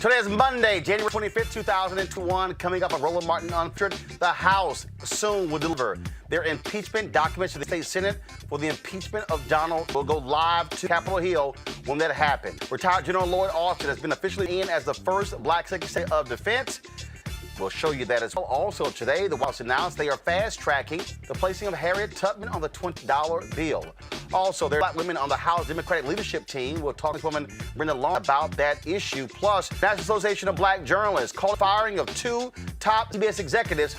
Today is Monday, January 25th, 2021. Coming up on Roland Martin Unfiltered, the House soon will deliver their impeachment documents to the state Senate for the impeachment of Donald. Will go live to Capitol Hill when that happens. Retired General Lloyd Austin has been officially in as the first black Secretary of Defense. We'll show you that as well. Also today, the White House announced they are fast-tracking the placing of Harriet Tubman on the $20 bill. Also, there are black women on the House Democratic leadership team. We'll talk to woman Brenda Long about that issue. Plus, National Association of Black Journalists called firing of two top CBS executives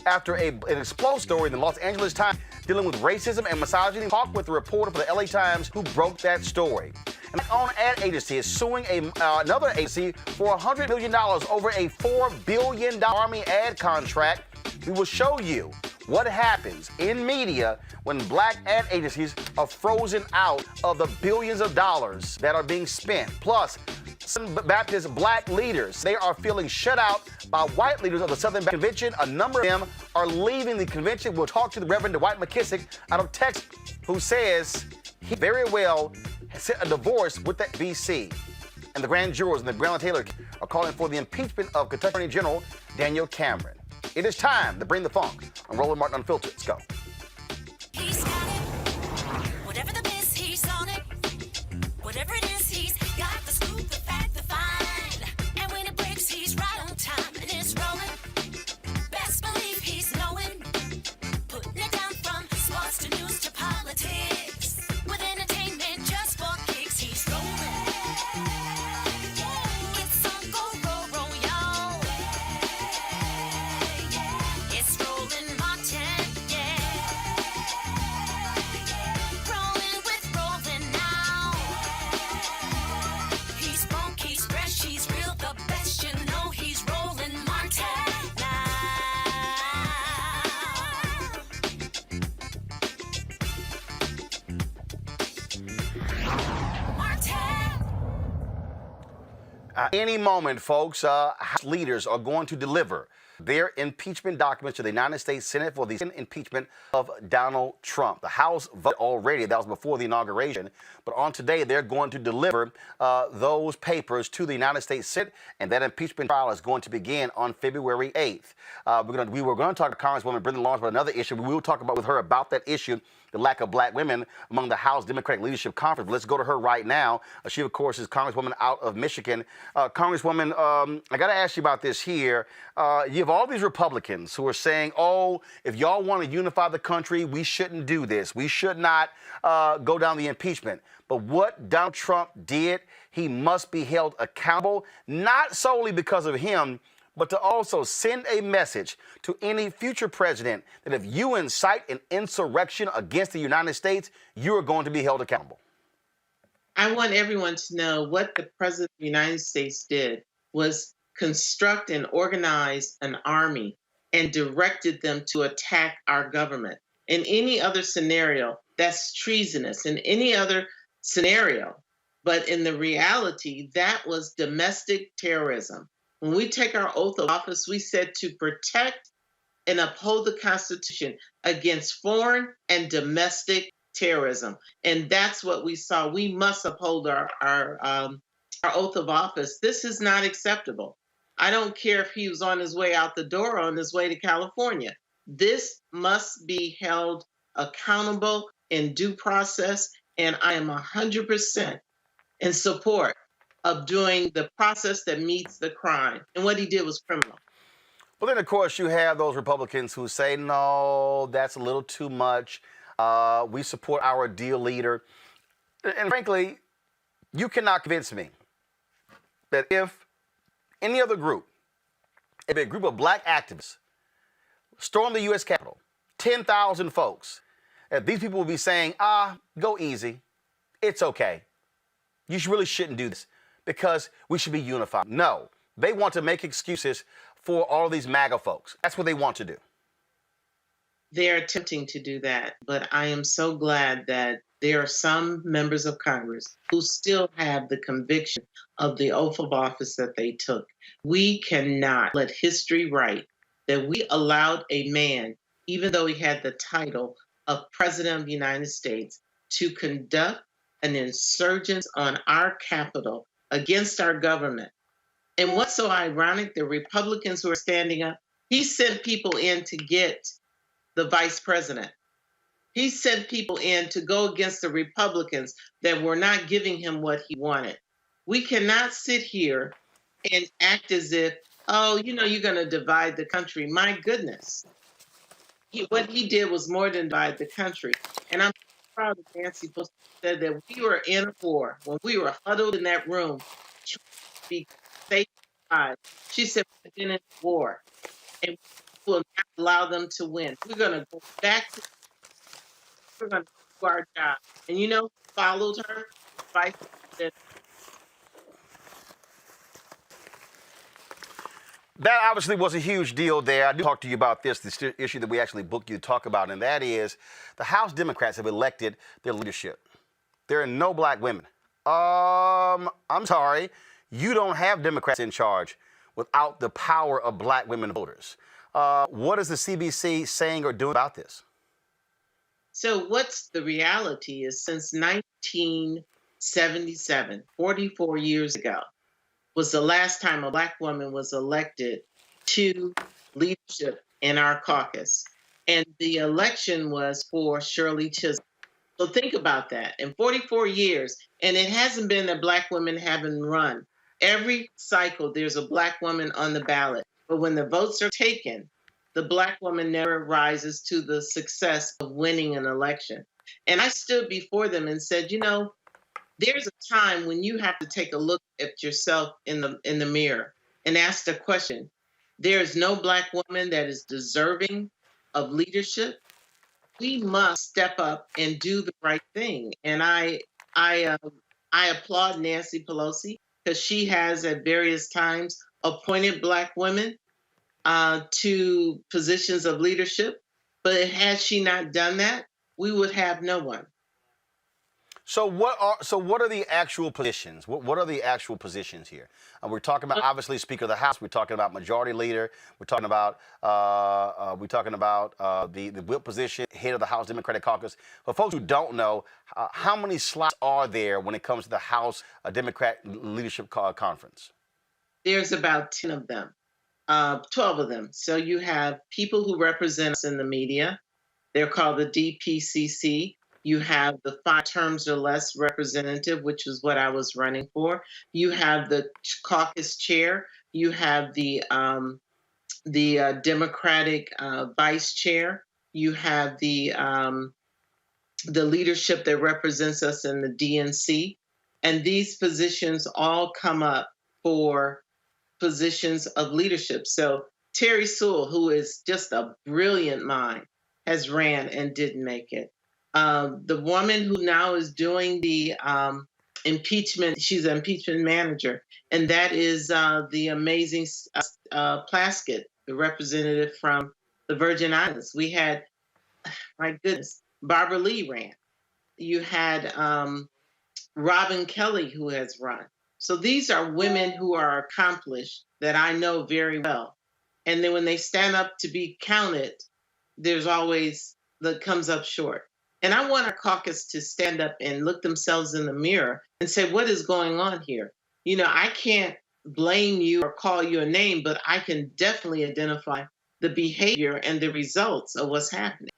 after an explosive story in the Los Angeles Times dealing with racism and misogyny. Talk with the reporter for the LA Times who broke that story. An own ad agency is suing another agency for $100 million over a $4 billion Army ad contract. We will show you what happens in media when black ad agencies are frozen out of the billions of dollars that are being spent. Plus, some Baptist black leaders, they are feeling shut out by white leaders of the Southern Baptist Convention. A number of them are leaving the convention. We'll talk to the Reverend Dwight McKissick out of Texas, who says he very well sent a divorce with that BC. And the grand jurors and the Brown Taylor are calling for the impeachment of Kentucky Attorney General Daniel Cameron. It is time to bring the funk on Roland Martin Unfiltered. Let's go. He's got it. Whatever the biz, he's on it. Whatever it is, he's got the scoop, the fact, the find. And when it breaks, he's right on time and it's rolling. Best believe he's knowing. Putting it down from sports to news to politics. With entertainment just for kicks, he's rolling. It's on go, y'all. It's Roland Martin, yeah. Rolling with Roland now. He's funk, he's fresh, he's real, the best, you know he's Roland Martin now. Martin. Any moment, folks, House leaders are going to deliver their impeachment documents to the United States Senate for the impeachment of Donald Trump. The House voted already. That was before the inauguration. But on today, they're going to deliver those papers to the United States Senate, and that impeachment trial is going to begin on February 8th. We were going to talk to Congresswoman Brenda Long about another issue. We will talk with her about that issue, the lack of black women among the House Democratic Leadership Conference. Let's go to her right now. She, of course, is Congresswoman out of Michigan. Congresswoman, I got to ask you about this here. You have all these Republicans who are saying, oh, if y'all want to unify the country, we shouldn't do this. We should not go down the impeachment. But what Donald Trump did, he must be held accountable, not solely because of him, but to also send a message to any future president that if you incite an insurrection against the United States, you are going to be held accountable. I want everyone to know what the President of the United States did was construct and organize an army and directed them to attack our government. In any other scenario, that's treasonous. In any other scenario, but in the reality, that was domestic terrorism. When we take our oath of office, we said to protect and uphold the Constitution against foreign and domestic terrorism. And that's what we saw. We must uphold our oath of office. This is not acceptable. I don't care if he was on his way out the door or on his way to California. This must be held accountable in due process. And I am 100% in support of doing the process that meets the crime. And what he did was criminal. Well, then, of course, you have those Republicans who say, no, that's a little too much. We support our deal leader. And frankly, you cannot convince me that if any other group, if a group of black activists storm the U.S. Capitol, 10,000 folks, that these people will be saying, go easy. It's okay. You really shouldn't do this because we should be unified. No, they want to make excuses for all of these MAGA folks. That's what they want to do. They're attempting to do that, but I am so glad that there are some members of Congress who still have the conviction of the oath of office that they took. We cannot let history write that we allowed a man, even though he had the title of President of the United States, to conduct an insurgence on our Capitol against our government And what's so ironic, the Republicans who are standing up, he sent people in to get the vice president. He sent people in to go against the Republicans that were not giving him what he wanted. We cannot sit here and act as if, oh, you're going to divide the country. My goodness. What he did was more than divide the country. And I'm proud of Nancy Pelosi said that we were in a war when we were huddled in that room trying to be safe. She said, we've been in war and we will not allow them to win. We're going to go back to, we're going to do our job. And who followed her? Vice President. That obviously was a huge deal there. I do talk to you about this issue that we actually booked you to talk about, and that is the House Democrats have elected their leadership. There are no black women. I'm sorry, you don't have Democrats in charge without the power of black women voters. What is the CBC saying or doing about this? So what's the reality is since 1977, 44 years ago, was the last time a black woman was elected to leadership in our caucus. And the election was for Shirley Chisholm. So think about that. In 44 years, and it hasn't been that black women haven't run. Every cycle, there's a black woman on the ballot. But when the votes are taken, the black woman never rises to the success of winning an election. And I stood before them and said, there's a time when you have to take a look at yourself in the mirror and ask the question, there is no black woman that is deserving of leadership. We must step up and do the right thing. And I applaud Nancy Pelosi because she has at various times appointed black women to positions of leadership. But had she not done that, we would have no one. So what are the actual positions? What are the actual positions here? We're talking about obviously Speaker of the House. We're talking about Majority Leader. We're talking about the whip position, head of the House Democratic Caucus. For folks who don't know, how many slots are there when it comes to the House Democrat Leadership Conference? There's about 10 of them, 12 of them. So you have people who represent us in the media. They're called the DPCC. You have the 5 terms or less representative, which is what I was running for. You have the caucus chair. You have the Democratic vice chair. You have the leadership that represents us in the DNC. And these positions all come up for positions of leadership. So Terry Sewell, who is just a brilliant mind, has ran and didn't make it. The woman who now is doing the impeachment, she's an impeachment manager, and that is the amazing Plaskett, the representative from the Virgin Islands. We had, my goodness, Barbara Lee ran. You had Robin Kelly, who has run. So these are women who are accomplished that I know very well. And then when they stand up to be counted, there's always that comes up short. And I want our caucus to stand up and look themselves in the mirror and say, what is going on here? I can't blame you or call you a name, but I can definitely identify the behavior and the results of what's happening.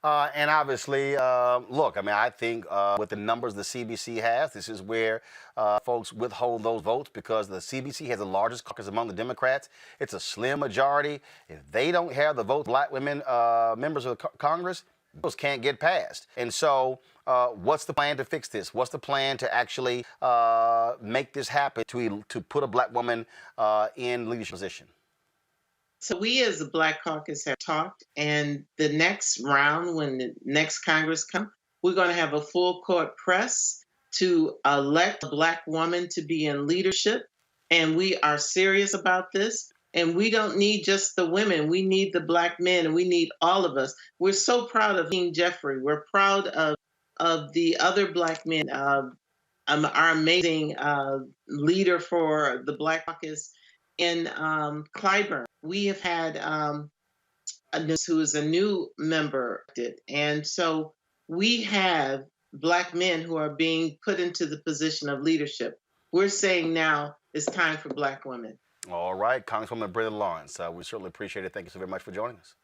And obviously, look, I think with the numbers the CBC has, this is where folks withhold those votes because the CBC has the largest caucus among the Democrats. It's a slim majority. If they don't have the votes, black women members of Congress, those can't get passed. And so what's the plan to fix this? What's the plan to actually make this happen, to put a black woman in leadership position? So we as the Black Caucus have talked, and the next round, when the next Congress comes, we're going to have a full court press to elect a black woman to be in leadership. And we are serious about this. And we don't need just the women. We need the black men, and we need all of us. We're so proud of King Jeffrey. We're proud of the other black men, our amazing leader for the Black Caucus in Clyburn. We have had who is a new member, and so we have black men who are being put into the position of leadership. We're saying now It's time for Black women. All right, Congresswoman Brenda Lawrence, we certainly appreciate it. Thank you so very much for joining us.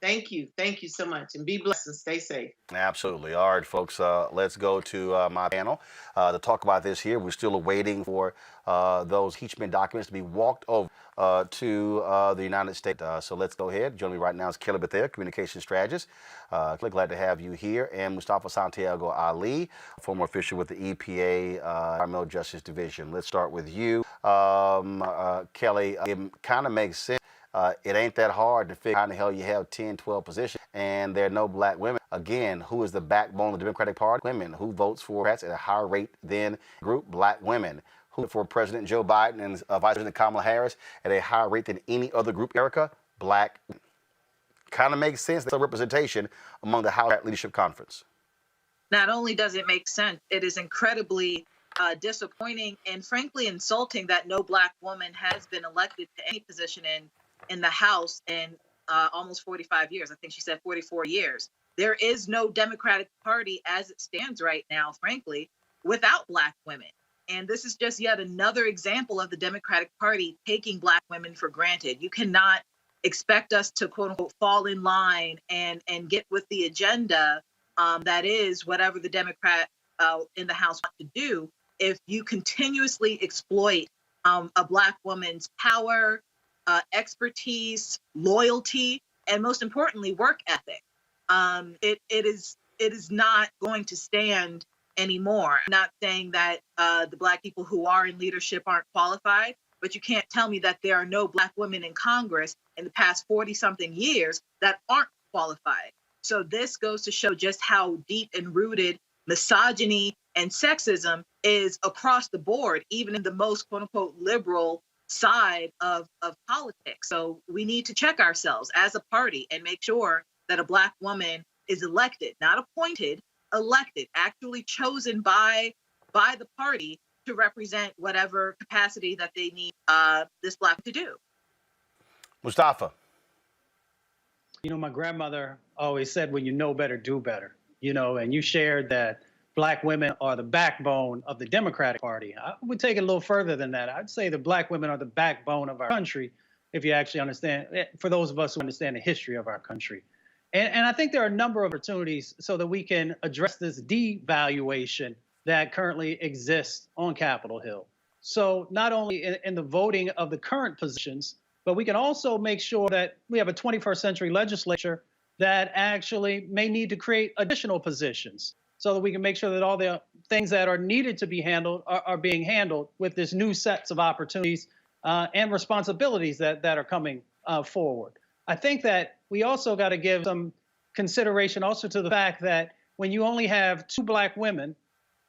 Thank you. Thank you so much. And be blessed and stay safe. Absolutely. All right, folks, let's go to my panel to talk about this here. We're still waiting for those impeachment documents to be walked over to the United States. So let's go ahead. Joining me right now is Kelly Bethel, communication strategist. Glad to have you here. And Mustafa Santiago Ali, former official with the EPA Environmental Justice Division. Let's start with you. Kelly, it kind of makes sense. It ain't that hard to figure out how in the hell you have 10, 12 positions and there are no black women. Again, who is the backbone of the Democratic Party? Women. Who votes for Democrats at a higher rate than group? Black women. Who for President Joe Biden and Vice President Kamala Harris at a higher rate than any other group, Erica? Black women. Kind of makes sense. That's a representation among the House Leadership Conference. Not only does it make sense, it is incredibly disappointing and frankly insulting that no black woman has been elected to any position in the House in almost 45 years. I think she said 44 years. There is no Democratic Party as it stands right now, frankly, without black women. And this is just yet another example of the Democratic Party taking black women for granted. You cannot expect us to, quote unquote, fall in line and get with the agenda that is whatever the Democrat in the House want to do if you continuously exploit a black woman's power, expertise, loyalty, and most importantly, work ethic. It is not going to stand anymore. I'm not saying that the black people who are in leadership aren't qualified, but you can't tell me that there are no black women in Congress in the past 40-something years that aren't qualified. So this goes to show just how deep and rooted misogyny and sexism is across the board, even in the most, quote unquote, liberal side of politics. So we need to check ourselves as a party and make sure that a black woman is elected, not appointed, elected, actually chosen by the party to represent whatever capacity that they need this black to do. Mustafa. You know, my grandmother always said, when you know better, do better. You know, and you shared that black women are the backbone of the Democratic Party. I would take it a little further than that. I'd say the black women are the backbone of our country, if you actually understand, for those of us who understand the history of our country. And I think there are a number of opportunities so that we can address this devaluation that currently exists on Capitol Hill. So not only in the voting of the current positions, but we can also make sure that we have a 21st century legislature that actually may need to create additional positions so that we can make sure that all the things that are needed to be handled are being handled with this new sets of opportunities and responsibilities that are coming forward. I think that we also got to give some consideration also to the fact that when you only have 2 black women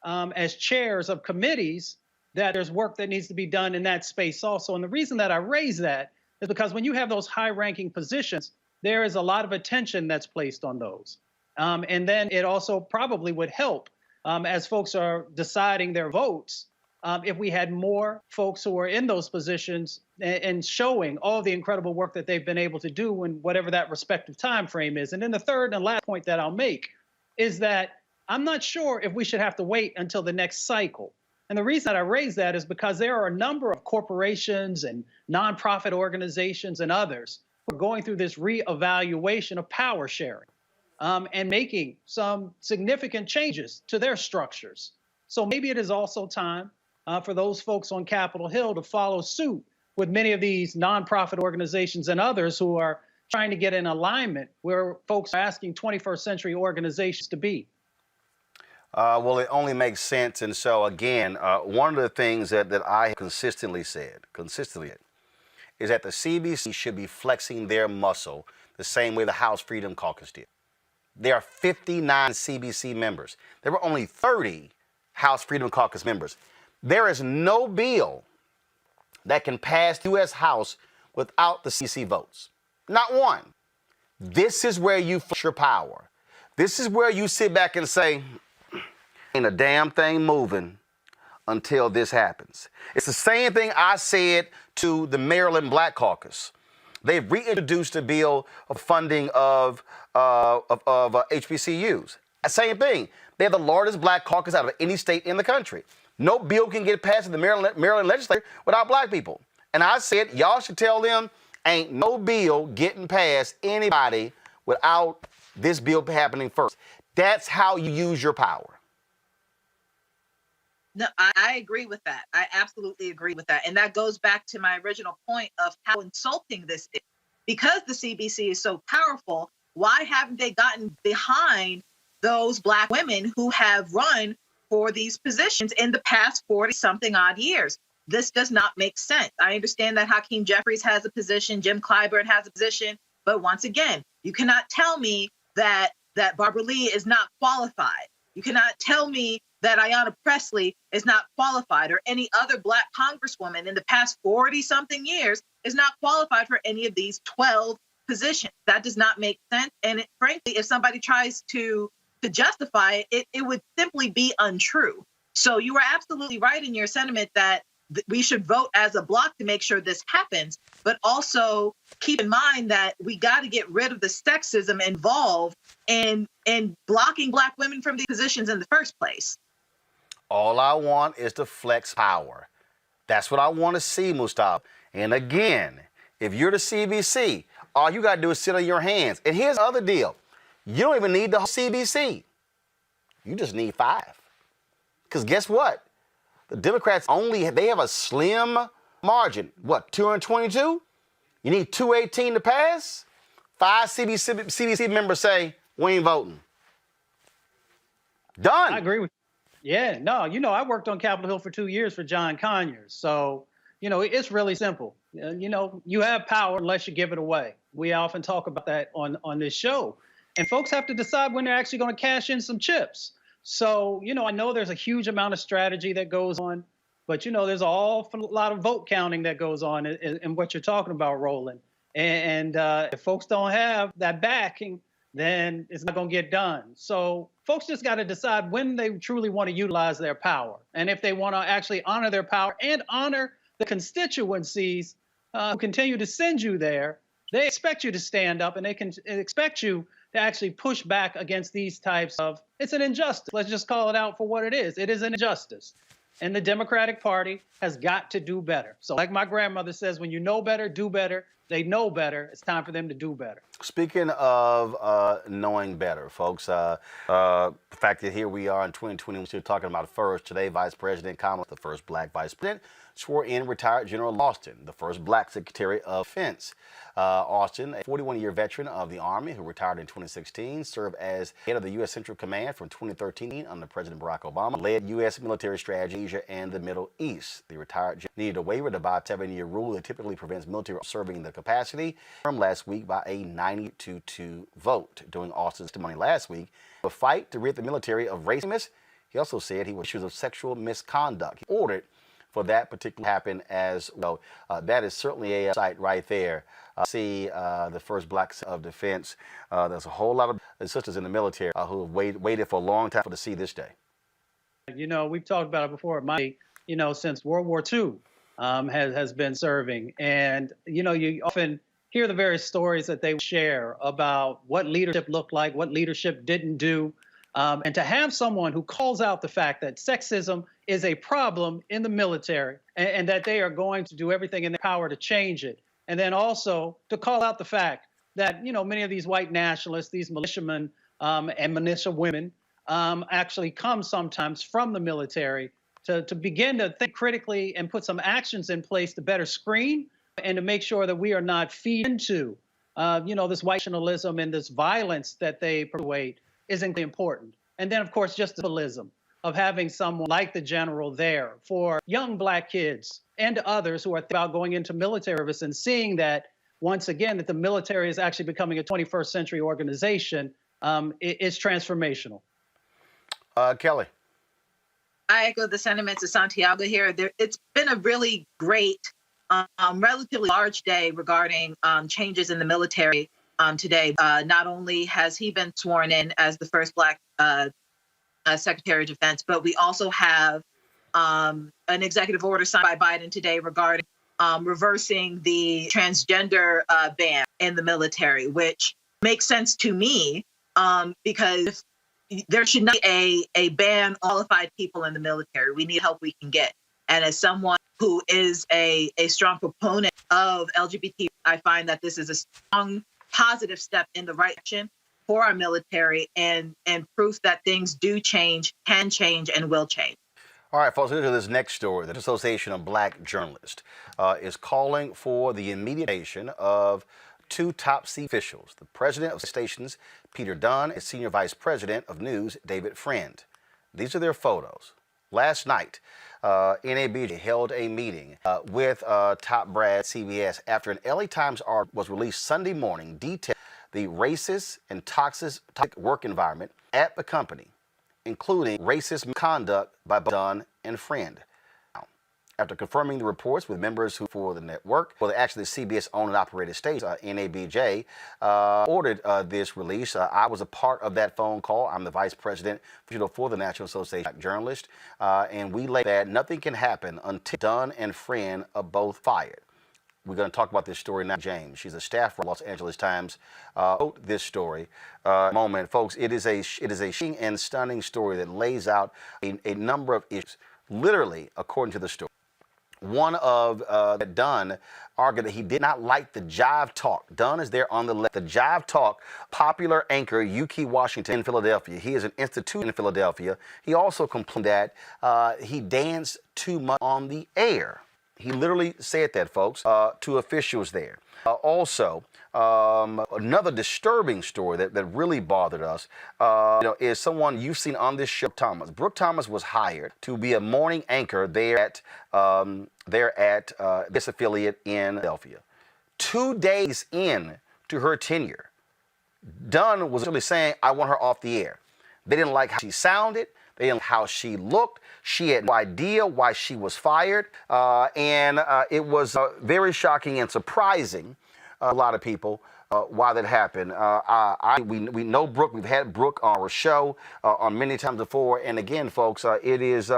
as chairs of committees, that there's work that needs to be done in that space also. And the reason that I raise that is because when you have those high-ranking positions, there is a lot of attention that's placed on those. And then it also probably would help as folks are deciding their votes if we had more folks who are in those positions and showing all the incredible work that they've been able to do in whatever that respective time frame is. And then the third and last point that I'll make is that I'm not sure if we should have to wait until the next cycle. And the reason that I raise that is because there are a number of corporations and nonprofit organizations and others who are going through this reevaluation of power sharing and making some significant changes to their structures. So maybe it is also time for those folks on Capitol Hill to follow suit with many of these nonprofit organizations and others who are trying to get in alignment where folks are asking 21st century organizations to be. Well, it only makes sense. And so, again, one of the things that I have consistently said, is that the CBC should be flexing their muscle the same way the House Freedom Caucus did. There are 59 CBC members. There were only 30 House Freedom Caucus members. There is no bill that can pass the U.S. House without the CBC votes. Not one. This is where you flex your power. This is where you sit back and say, ain't a damn thing moving until this happens. It's the same thing I said to the Maryland Black Caucus. They've reintroduced a bill of funding of HBCUs. Same thing. They're the largest black caucus out of any state in the country. No bill can get passed in the Maryland legislature without black people. And I said, y'all should tell them ain't no bill getting past anybody without this bill happening first. That's how you use your power. No, I agree with that. I absolutely agree with that. And that goes back to my original point of how insulting this is. Because the CBC is so powerful, why haven't they gotten behind those black women who have run for these positions in the past 40-something odd years? This does not make sense. I understand that Hakeem Jeffries has a position, Jim Clyburn has a position, but once again, you cannot tell me that Barbara Lee is not qualified. You cannot tell me that Ayanna Pressley is not qualified, or any other black congresswoman in the past 40-something years is not qualified for any of these 12 positions. That does not make sense. And frankly, if somebody tries to justify it, it would simply be untrue. So you are absolutely right in your sentiment that we should vote as a block to make sure this happens, but also keep in mind that we got to get rid of the sexism involved in blocking black women from these positions in the first place. All I want is to flex power. That's what I want to see, Mustafa. And again, if you're the CBC, all you got to do is sit on your hands. And here's the other deal. You don't even need the whole CBC. You just need 5. Because guess what? The Democrats they have a slim margin. What, 222? You need 218 to pass? 5 CBC members say, we ain't voting. Done. I agree with you. Yeah, no, I worked on Capitol Hill for 2 years for John Conyers. So, it's really simple. You have power unless you give it away. We often talk about that on this show. And folks have to decide when they're actually going to cash in some chips. So, I know there's a huge amount of strategy that goes on, but, there's an awful lot of vote counting that goes on in what you're talking about, Roland. And if folks don't have that backing, then it's not going to get done. So folks just got to decide when they truly want to utilize their power. And if they want to actually honor their power and honor the constituencies who continue to send you there, they expect you to stand up, and they can expect you to actually push back against these types of, it's an injustice. Let's just call it out for what it is. It is an injustice. And the Democratic Party has got to do better. So like my grandmother says, when you know better, do better. They know better. It's time for them to do better. Speaking of knowing better, folks, the fact that here we are in 2020, we're still talking about first. Today, Vice President Kamala, the first black vice president, swore in retired General Austin, the first black Secretary of Defense. Austin, a 41-year veteran of the Army who retired in 2016, served as head of the U.S. Central Command from 2013 under President Barack Obama, led U.S. military strategy in Asia and the Middle East. The retired general needed a waiver to buy a 7-year rule that typically prevents military serving in the capacity, confirmed last week by a 90-2 vote. During Austin's testimony last week, a fight to rid the military of racism. He also said he was accused of sexual misconduct. He ordered for that particular happen as well. That is certainly a sight right there. See the first blacks of defense. There's a whole lot of sisters in the military who have waited for a long time to see this day. We've talked about it before. Since World War II has been serving. And, you often hear the various stories that they share about what leadership looked like, what leadership didn't do. And to have someone who calls out the fact that sexism is a problem in the military and that they are going to do everything in their power to change it. And then also to call out the fact that, many of these white nationalists, these militiamen and militia women actually come sometimes from the military to begin to think critically and put some actions in place to better screen and to make sure that we are not feed into, this white nationalism and this violence that they perpetuate is incredibly important. And then, of course, just the symbolism of having someone like the general there for young black kids and others who are thinking about going into military service and seeing that, once again, that the military is actually becoming a 21st century organization is transformational. Kelly. I echo the sentiments of Santiago here. It's been a really great, relatively large day regarding changes in the military today. Not only has he been sworn in as the first black Secretary of Defense, but we also have an executive order signed by Biden today regarding reversing the transgender ban in the military, which makes sense to me because there should not be a ban on qualified people in the military. We need help we can get. And as someone who is a strong proponent of LGBT, I find that this is a strong, positive step in the right direction for our military and proof that things do change, can change, and will change. All right, folks, into this next story. The Association of Black Journalists is calling for the immediate resignation of two top C officials, the president of stations, Peter Dunn, and senior vice president of news, David Friend. These are their photos. Last night, NABJ held a meeting with top brass CBS after an LA Times article was released Sunday morning detailing the racist and toxic work environment at the company, including racist conduct by Dunn and Friend. After confirming the reports with members who for the network, well, actually the CBS owned and operated station, NABJ, ordered this release. I was a part of that phone call. I'm the vice president for the National Association of Journalists, and we laid that nothing can happen until Dunn and Friend are both fired. We're going to talk about this story now. James, she's a staffer at Los Angeles Times, wrote this story. Moment, folks, it is a shocking and stunning story that lays out a number of issues. Literally, according to the story, one of Dunn argued that he did not like the Jive Talk. Dunn is there on the left. The Jive Talk popular anchor Yuki Washington in Philadelphia. He is an institute in Philadelphia. He also complained that he danced too much on the air. He literally said that, folks, to officials there. Also, another disturbing story that really bothered us is someone you've seen on this show, Thomas. Brooke Thomas was hired to be a morning anchor there at this affiliate in Philadelphia. 2 days in to her tenure, Dunn was really saying, I want her off the air. They didn't like how she sounded. They didn't like how she looked. She had no idea why she was fired. And it was very shocking and surprising a lot of people why that happened. We know Brooke. We've had Brooke on our show on many times before. And again, folks, it is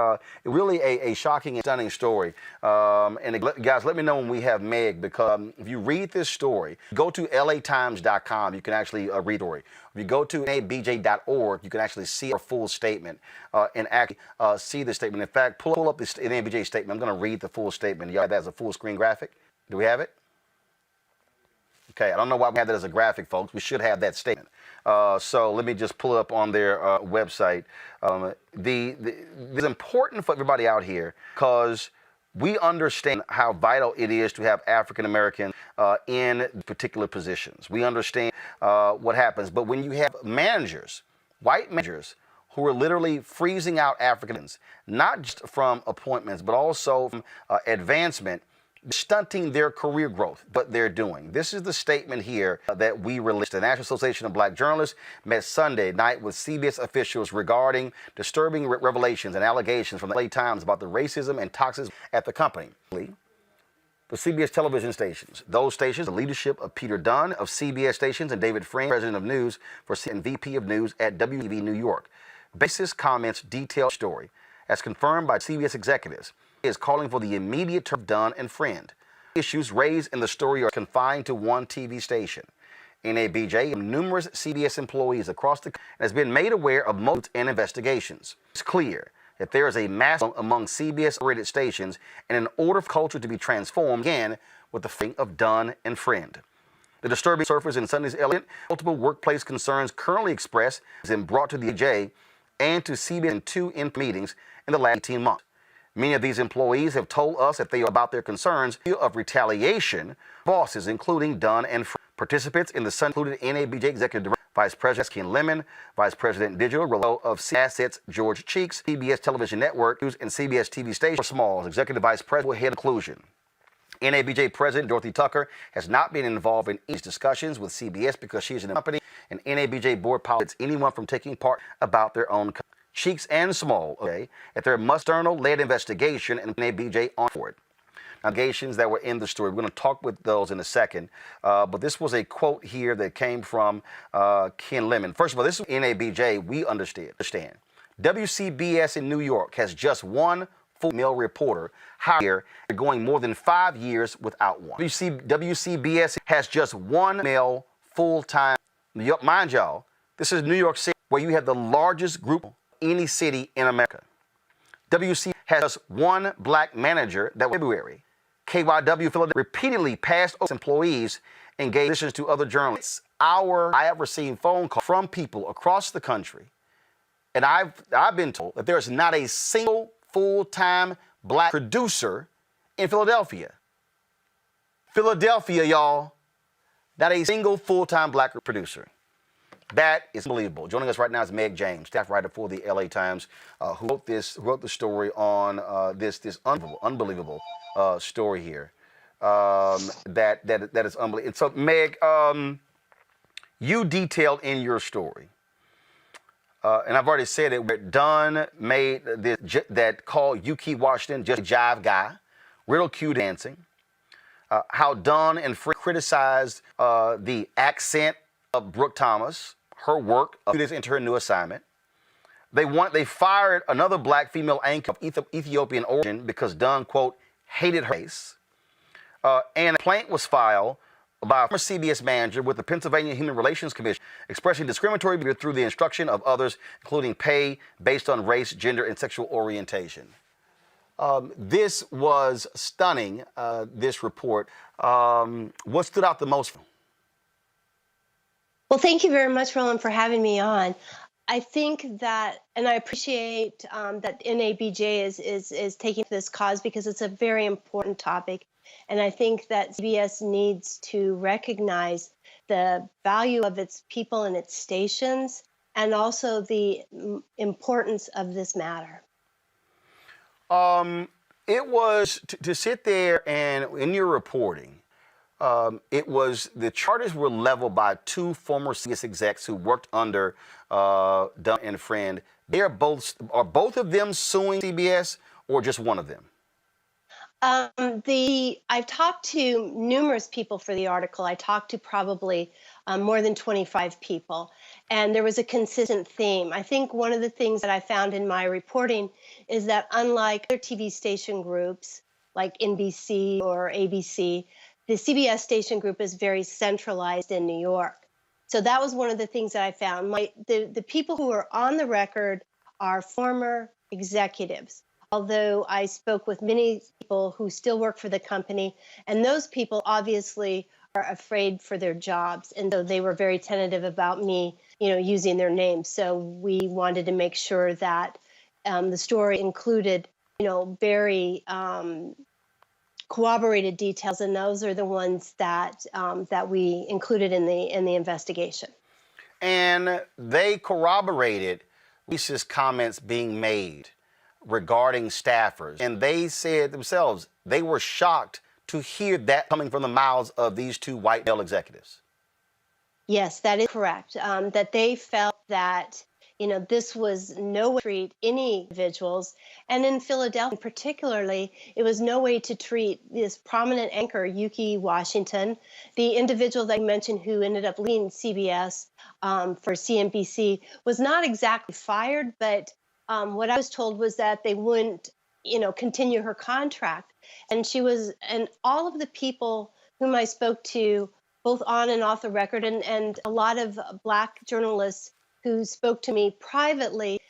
really a shocking and stunning story. And guys, let me know when we have Meg, because if you read this story, go to latimes.com. You can actually read the story. If you go to nabj.org, you can actually see our full statement and actually see the statement. In fact, pull up the NABJ statement. I'm going to read the full statement. Y'all have that as a full screen graphic? Do we have it? Okay, I don't know why we have that as a graphic, folks. We should have that statement. So let me just pull it up on their website. It's important for everybody out here because we understand how vital it is to have African Americans in particular positions. We understand what happens. But when you have managers, white managers, who are literally freezing out Africans, not just from appointments, but also from advancement, stunting their career growth, but they're doing. This is the statement here that we released. The National Association of Black Journalists met Sunday night with CBS officials regarding disturbing revelations and allegations from the LA Times about the racism and toxicity at the company. The CBS television stations, those stations, the leadership of Peter Dunn of CBS stations and David Friend, president of news and VP of news at WTV New York. Basis comments detailed story, as confirmed by CBS executives, is calling for the immediate term of Dunn and Friend. Issues raised in the story are confined to one TV station. NABJ and numerous CBS employees across the country has been made aware of motives and investigations. It's clear that there is a mass among CBS-operated stations, and in order for culture to be transformed, again with the fate of Dunn and Friend. The disturbing surface in Sunday's LA, multiple workplace concerns currently expressed has been brought to the AJ and to CBS in two meetings in the last 18 months. Many of these employees have told us that they are about their concerns of retaliation. Bosses, including Dunn and Friend. Participants in the Sunday included NABJ Executive Director, Vice President Ken Lemon, Vice President Digital of CBS Assets George Cheeks, CBS Television Network News and CBS TV Station Smalls, Executive Vice President Head Inclusion. NABJ President Dorothy Tucker has not been involved in these discussions with CBS because she is in the company, and NABJ board policies anyone from taking part about their own company. Cheeks and Small, at their external-led investigation and NABJ on board. Allegations that were in the story. We're going to talk with those in a second. But this was a quote here that came from Ken Lemon. First of all, this is NABJ. We understand. WCBS in New York has just one full male reporter hired, going more than 5 years without one. WCBS has just one male full-time. Mind y'all, this is New York City. where you have the largest group of any city in America. WC has just one black manager that was February. KYW Philadelphia repeatedly passed over employees and gave positions to other journalists. I have received phone calls from people across the country, and I've been told that there is not a single full-time black producer in Philadelphia. Philadelphia, y'all, not a single full-time black producer. That is unbelievable. Joining us right now is Meg James, staff writer for the LA Times, who wrote the story on this unbelievable story here. That is unbelievable. And so, Meg, you detailed in your story, and I've already said it, where Dunn made that called Yuki Washington just a jive guy, ridiculed dancing, how Dunn and Friend criticized the accent of Brooke Thomas, her work, 2 days into her new assignment. They fired another black female anchor of Ethiopian origin because Dunn, quote, hated her race. And a complaint was filed by a former CBS manager with the Pennsylvania Human Relations Commission expressing discriminatory behavior through the instruction of others, including pay based on race, gender, and sexual orientation. This was stunning, this report. What stood out the most? Well, thank you very much, Roland, for having me on. I think that, and I appreciate that NABJ is taking this cause because it's a very important topic. And I think that CBS needs to recognize the value of its people and its stations, and also the importance of this matter. It was to sit there and in your reporting, it was the charges were leveled by 2 former CBS execs who worked under Dunn and Friend. Are both of them suing CBS, or just one of them? I've talked to numerous people for the article. I talked to probably more than 25 people, and there was a consistent theme. I think one of the things that I found in my reporting is that unlike other TV station groups like NBC or ABC, the CBS station group is very centralized in New York. So that was one of the things that I found. The people who are on the record are former executives, although I spoke with many people who still work for the company, and those people obviously are afraid for their jobs, and so they were very tentative about me, using their names. So we wanted to make sure that the story included, very corroborated details, and those are the ones that we included in the investigation. And they corroborated Lisa's comments being made regarding staffers, and they said themselves they were shocked to hear that coming from the mouths of these 2 white male executives. Yes, that is correct. That they felt that this was no way to treat any individuals, and in Philadelphia particularly, it was no way to treat this prominent anchor, Yuki Washington, the individual that you mentioned who ended up leaving CBS for CNBC, was not exactly fired, but what I was told was that they wouldn't, continue her contract. And all of the people whom I spoke to, both on and off the record, and a lot of black journalists who spoke to me privately,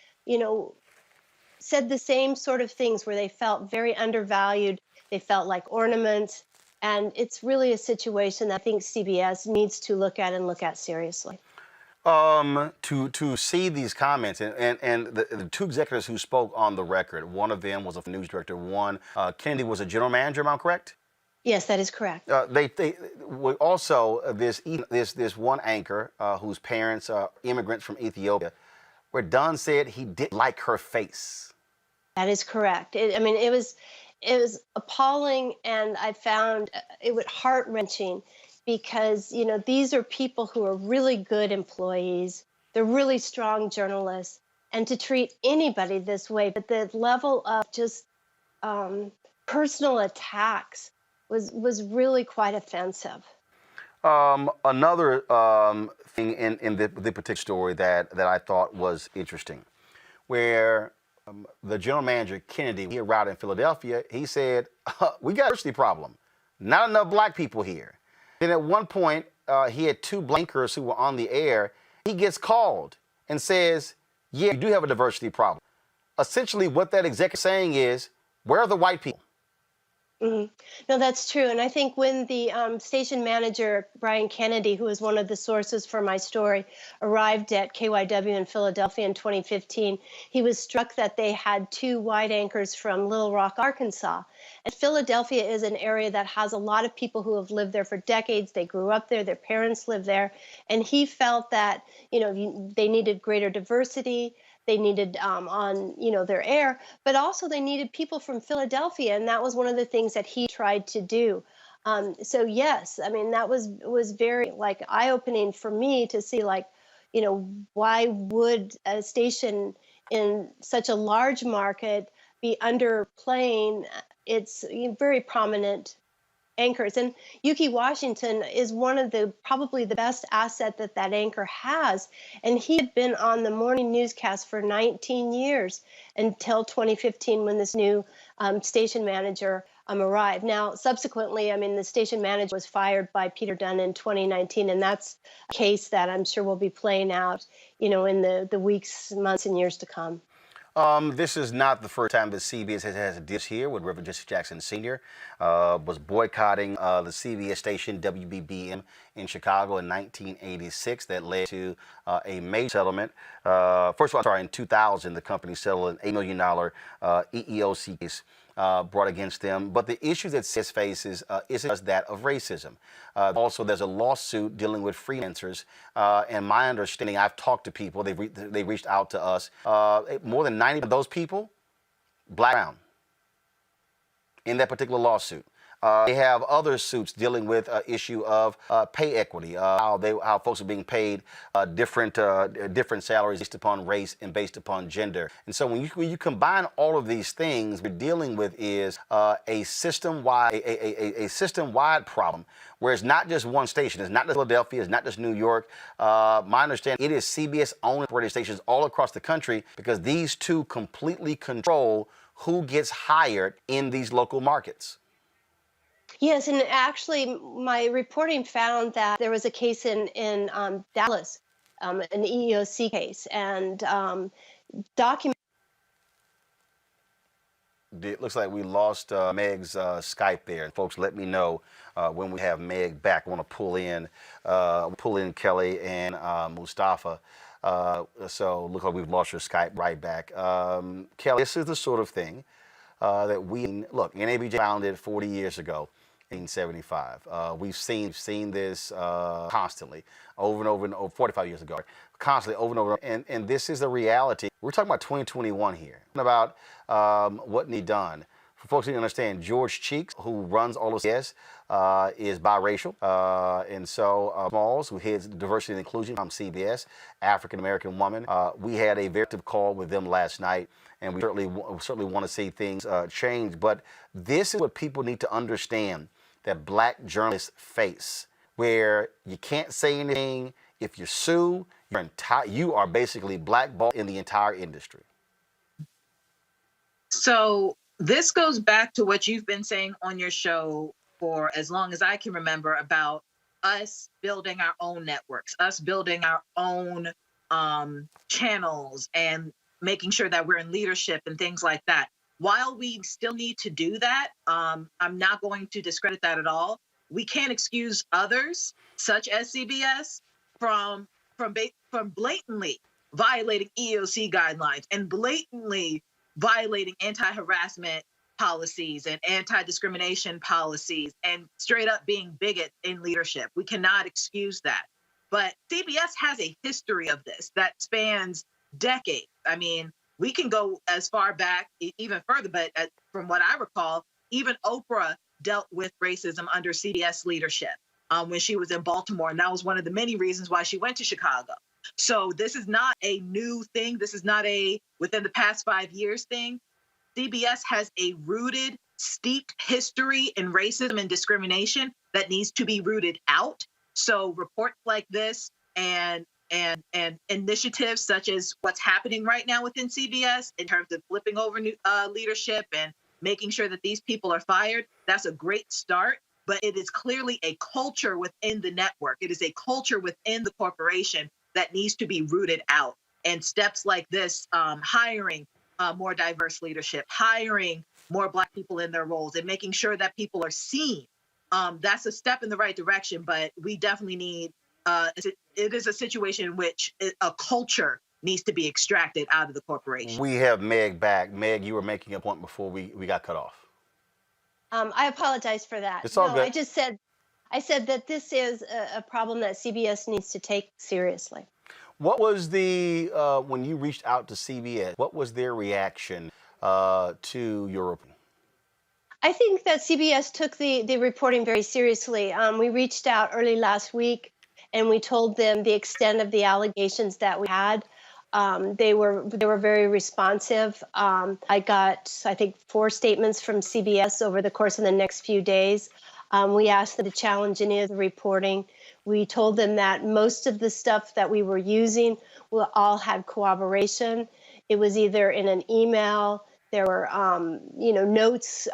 said the same sort of things, where they felt very undervalued. They felt like ornaments. And it's really a situation that I think CBS needs to look at seriously. To see these comments, and the 2 executives who spoke on the record, one of them was a news director, one, Kennedy, was a general manager, am I correct? Yes, that is correct. They were also this one anchor whose parents are immigrants from Ethiopia, where Dunn said he didn't like her face. That is correct. It was appalling, and I found it was heart-wrenching, because these are people who are really good employees. They're really strong journalists, and to treat anybody this way, but the level of just personal attacks was really quite offensive. Another thing in the particular story that I thought was interesting, where the general manager, Kennedy, he arrived in Philadelphia, he said, we got a diversity problem. Not enough black people here. Then at one point, he had 2 blankers who were on the air. He gets called, and says, yeah, you do have a diversity problem. Essentially, what that executive is saying is, where are the white people? Mhm. No, that's true. And I think when the station manager, Brian Kennedy, who was one of the sources for my story, arrived at KYW in Philadelphia in 2015, he was struck that they had two white anchors from Little Rock, Arkansas. And Philadelphia is an area that has a lot of people who have lived there for decades. They grew up there, their parents lived there. And he felt that, they needed greater diversity. They needed on their air, but also they needed people from Philadelphia, and that was one of the things that he tried to do. So yes, I mean that was very like eye-opening for me to see why would a station in such a large market be underplaying its very prominent anchors. And Yuki Washington is one of probably the best asset that anchor has. And he had been on the morning newscast for 19 years until 2015 when this new station manager arrived. Now, subsequently, I mean, the station manager was fired by Peter Dunn in 2019, and that's a case that I'm sure will be playing out, in the weeks, months, and years to come. This is not the first time that CBS has a dish here with Reverend Jesse Jackson Sr. Was boycotting the CBS station WBBM in Chicago in 1986. That led to a major settlement. First of all, in 2000, the company settled an $8 million EEOC case brought against them. But the issue that CBS faces isn't just that of racism. Also, there's a lawsuit dealing with freelancers. And my understanding, I've talked to people, they reached out to us. More than 90 of those people, black brown, in that particular lawsuit. They have other suits dealing with issue of pay equity, how folks are being paid different salaries based upon race and based upon gender. And so when you combine all of these things, we're dealing with is a system-wide problem, where it's not just one station. It's not just Philadelphia. It's not just New York. My understanding, it is CBS-owned operating stations all across the country because these two completely control who gets hired in these local markets. Yes, and actually, my reporting found that there was a case in Dallas, an EEOC case, and It looks like we lost Meg's Skype there. Folks, let me know when we have Meg back. I want to pull in Kelly and Mustafa. So look like we've lost your Skype right back. Kelly, this is the sort of thing that NABJ founded 40 years ago. 1975. We've seen this constantly, over and over and over, 45 years ago, constantly over and over. And this is the reality. We're talking about 2021 here, about what needs done. For folks who understand, George Cheeks, who runs all of CBS, is biracial. And so Smalls, who heads diversity and inclusion from CBS, African-American woman. We had a very active call with them last night, and we certainly want to see things change. But this is what people need to understand that black journalists face, where you can't say anything. If you sue, you are basically blackballed in the entire industry. So this goes back to what you've been saying on your show for as long as I can remember about us building our own networks, us building our own channels and making sure that we're in leadership and things like that. While we still need to do that, I'm not going to discredit that at all. We can't excuse others, such as CBS, from blatantly violating EEOC guidelines and blatantly violating anti-harassment policies and anti-discrimination policies and straight up being bigots in leadership. We cannot excuse that. But CBS has a history of this that spans decades. I mean, we can go as far back, even further, but from what I recall, even Oprah dealt with racism under CBS leadership when she was in Baltimore. And that was one of the many reasons why she went to Chicago. So this is not a new thing. This is not a within the past 5 years thing. CBS has a rooted, steeped history in racism and discrimination that needs to be rooted out. So reports like this and initiatives such as what's happening right now within CBS in terms of flipping over leadership and making sure that these people are fired, that's a great start. But it is clearly a culture within the network. It is a culture within the corporation that needs to be rooted out. And steps like this, hiring more diverse leadership, hiring more Black people in their roles, and making sure that people are seen. That's a step in the right direction, but we definitely need, it is a situation in which a culture needs to be extracted out of the corporation. We have Meg back. Meg, you were making a point before we got cut off. I apologize for that. It's all no, good. I said that this is a problem that CBS needs to take seriously. What was the, when you reached out to CBS, what was their reaction to your report? I think that CBS took the reporting very seriously. We reached out early last week and we told them the extent of the allegations that we had. They were very responsive. I got, I think, 4 statements from CBS over the course of the next few days. We asked them to challenge any of the reporting. We told them that most of the stuff that we were using all had corroboration. It was either in an email. There were, notes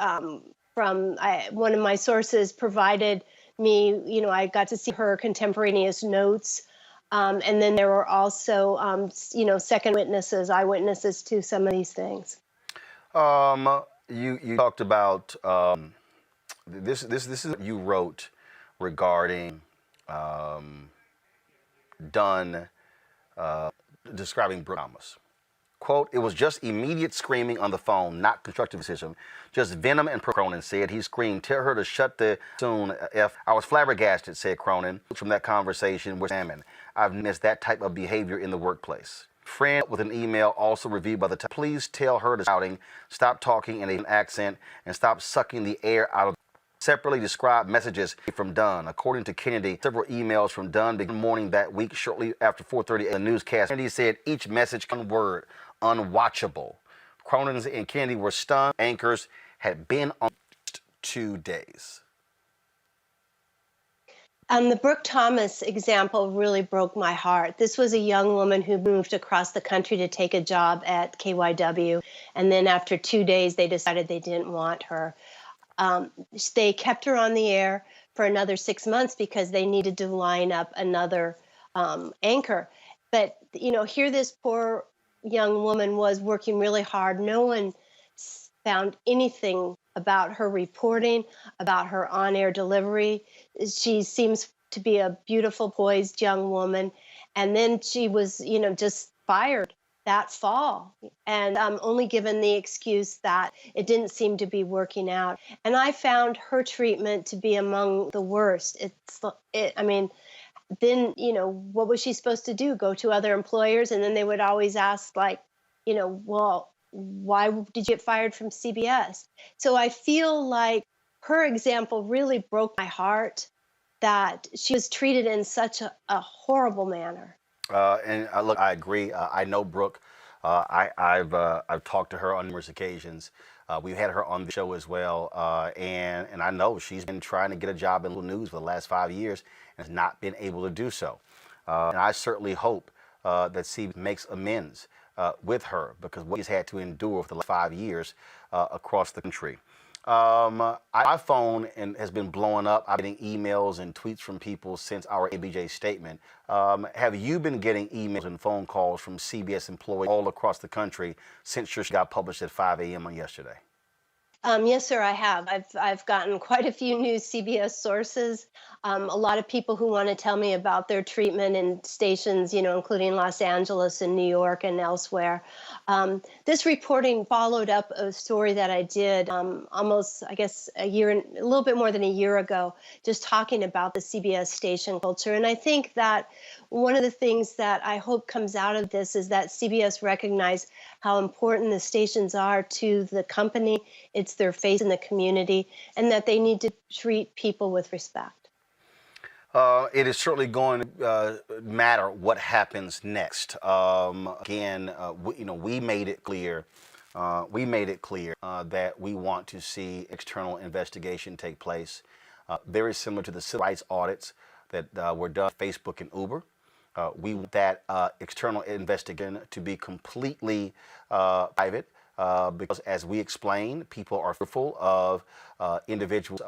from one of my sources provided me. I got to see her contemporaneous notes. And then there were also, second witnesses, eyewitnesses to some of these things. You talked about this is what you wrote regarding Dunn describing Brooke Thomas. Quote, "It was just immediate screaming on the phone, not constructive criticism. Just venom and Cronin said. He screamed, 'Tell her to shut the soon F.' I was flabbergasted," said Cronin. From that conversation with Salmon, "I've missed that type of behavior in the workplace." Friend with an email also reviewed by the time. "Please tell her to shouting, stop talking in an accent, and stop sucking the air out of." Separately described messages from Dunn. According to Kennedy, several emails from Dunn began morning that week shortly after 4:30 in the newscast. Kennedy said each message, one word, unwatchable. Cronin and Kennedy were stunned. Anchors had been on 2 days. The Brooke Thomas example really broke my heart. This was a young woman who moved across the country to take a job at KYW. And then after 2 days, they decided they didn't want her. They kept her on the air for another 6 months because they needed to line up another anchor. But, here this poor young woman was working really hard. No one found anything about her reporting, about her on-air delivery. She seems to be a beautiful, poised young woman. And then she was, just fired that fall and only given the excuse that it didn't seem to be working out. And I found her treatment to be among the worst. Then, what was she supposed to do? Go to other employers? And then they would always ask, well, why did you get fired from CBS? So I feel like her example really broke my heart, that she was treated in such a horrible manner. Look, I agree. I know Brooke. I've talked to her on numerous occasions. We've had her on the show as well, and I know she's been trying to get a job in local news for the last 5 years and has not been able to do so. And I certainly hope that CBS makes amends with her, because what she's had to endure for the last 5 years across the country. My phone has been blowing up. I've been getting emails and tweets from people since our NABJ statement. Have you been getting emails and phone calls from CBS employees all across the country since your show got published at 5 a.m. on yesterday? Yes, sir, I have. I've gotten quite a few new CBS sources. A lot of people who want to tell me about their treatment in stations, including Los Angeles and New York and elsewhere. This reporting followed up a story that I did almost, I guess, a little bit more than a year ago, just talking about the CBS station culture. And I think that one of the things that I hope comes out of this is that CBS recognize how important the stations are to the company. It's their face in the community, and that they need to treat people with respect. It is certainly going to matter what happens next. We made it clear. That we want to see external investigation take place, very similar to the civil rights audits that were done at Facebook and Uber. We want that external investigation to be completely private. Because, as we explained, people are fearful of individuals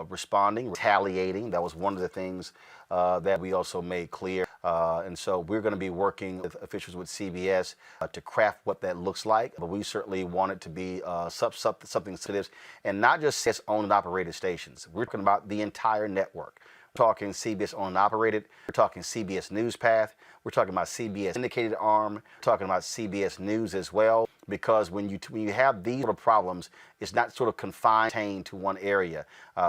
responding, retaliating. That was one of the things that we also made clear. And so we're going to be working with officials with CBS to craft what that looks like. But we certainly want it to be something sensitive, and not just CBS owned and operated stations. We're talking about the entire network. We're talking CBS owned and operated. We're talking CBS NewsPath. We're talking about CBS syndicated arm. We're talking about CBS News as well. Because when you have these sort of problems, it's not sort of confined to one area.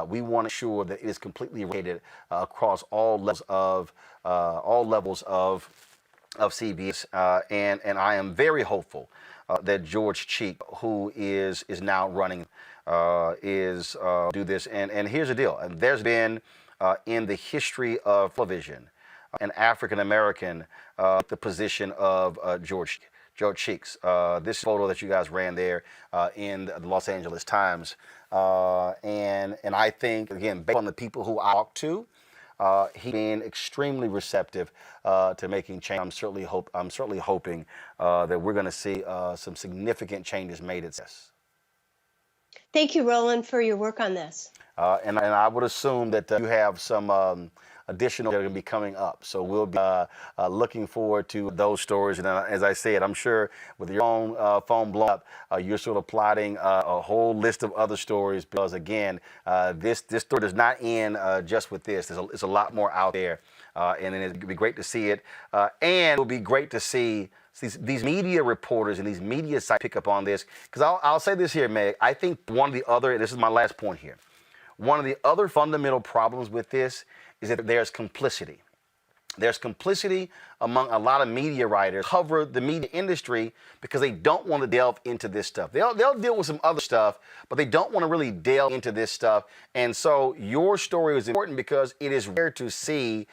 We want to ensure that it is completely rated across all levels of CBS. And I am very hopeful that George Cheek, who is now running, do this. And here's the deal. And there's been in the history of television an African American the position of George Cheeks. This photo that you guys ran there in the Los Angeles Times, and I think, again, based on the people who I talked to, he's been extremely receptive to making change. I'm certainly hoping that we're going to see some significant changes made at this. Thank you, Roland, for your work on this. And I would assume that you have some additional that are going to be coming up. So we'll be looking forward to those stories. And as I said, I'm sure with your own phone blown up, you're sort of plotting a whole list of other stories, because, again, this story does not end just with this. There's a lot more out there. And it'd be great to see it. And it'll be great to see these media reporters and these media sites pick up on this. Because I'll say this here, Meg. I think one of the other, this is my last point here, one of the other fundamental problems with this is that there's complicity. There's complicity among a lot of media writers who cover the media industry because they don't want to delve into this stuff. They'll deal with some other stuff, but they don't want to really delve into this stuff. And so your story is important because it is rare to see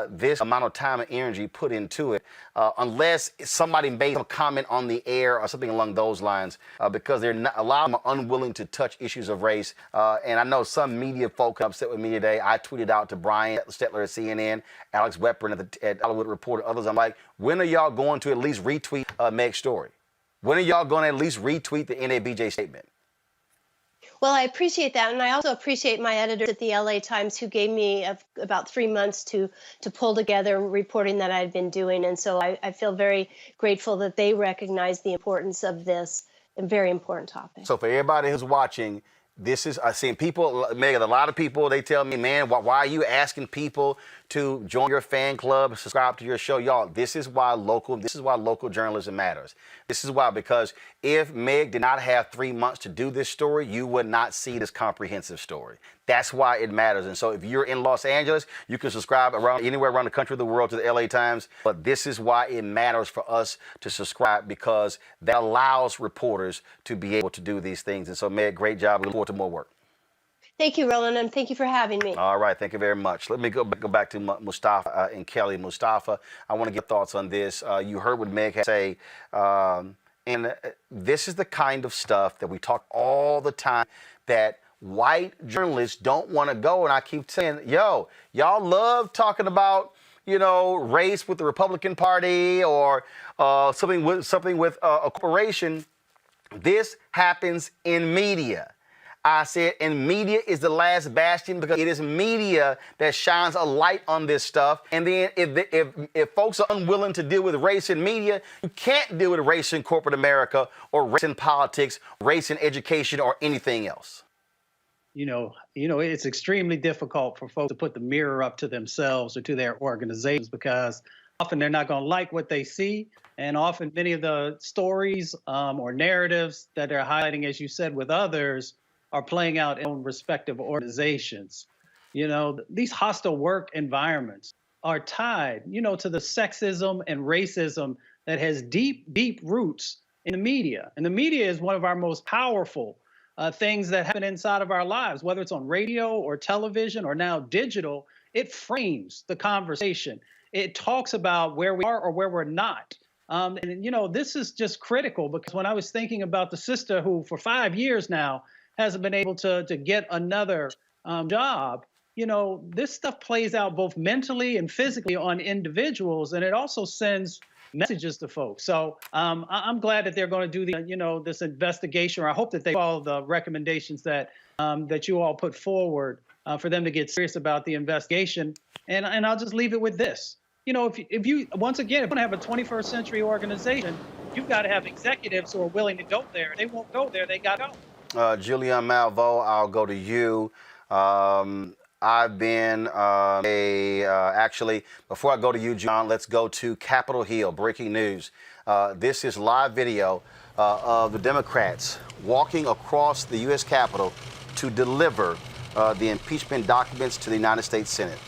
this amount of time and energy put into it, unless somebody made a comment on the air or something along those lines, because a lot of them are unwilling to touch issues of race. And I know some media folk are upset with me today. I tweeted out to Brian Stetler at CNN, Alex Weprin at Hollywood Reporter, others. I'm like, when are y'all going to at least retweet Meg's story? When are y'all going to at least retweet the NABJ statement? Well, I appreciate that. And I also appreciate my editors at the LA Times, who gave me about 3 months to pull together reporting that I'd been doing. And so I feel very grateful that they recognize the importance of this very important topic. So for everybody who's watching, this is, I've seen people, Megan, a lot of people, they tell me, man, why are you asking people to join your fan club, subscribe to your show? Y'all, this is why local journalism matters. This is why, because if Meg did not have 3 months to do this story, you would not see this comprehensive story. That's why it matters. And so if you're in Los Angeles, you can subscribe anywhere around the country, the world, to the LA Times. But this is why it matters for us to subscribe, because that allows reporters to be able to do these things. And so, Meg, great job. We look forward to more work. Thank you, Roland, and thank you for having me. All right, thank you very much. Let me go back to Mustafa and Kelly. Mustafa, I want to get thoughts on this. You heard what Meg had to say, and this is the kind of stuff that we talk all the time, that white journalists don't want to go. And I keep saying, yo, y'all love talking about, race with the Republican Party or something with a corporation. This happens in media. I said, and media is the last bastion, because it is media that shines a light on this stuff. And then if folks are unwilling to deal with race in media, you can't deal with race in corporate America, or race in politics, race in education, or anything else. It's extremely difficult for folks to put the mirror up to themselves or to their organizations, because often they're not going to like what they see. And often many of the stories or narratives that they're highlighting, as you said, with others, are playing out in own respective organizations. These hostile work environments are tied, to the sexism and racism that has deep, deep roots in the media. And the media is one of our most powerful things that happen inside of our lives, whether it's on radio or television or now digital. It frames the conversation. It talks about where we are or where we're not. And this is just critical, because when I was thinking about the sister who for 5 years now hasn't been able to get another job, this stuff plays out both mentally and physically on individuals, and it also sends messages to folks. So I'm glad that they're going to do this investigation, or I hope that they follow the recommendations that you all put forward for them to get serious about the investigation. And I'll just leave it with this. You know, if you once again, if you want to have a 21st century organization, you've got to have executives who are willing to go there. They won't go there. They got to go. Julian Malvo, I'll go to you. I've been actually, before I go to you, John, let's go to Capitol Hill. Breaking news. This is live video of the Democrats walking across the U.S. Capitol to deliver the impeachment documents to the United States Senate.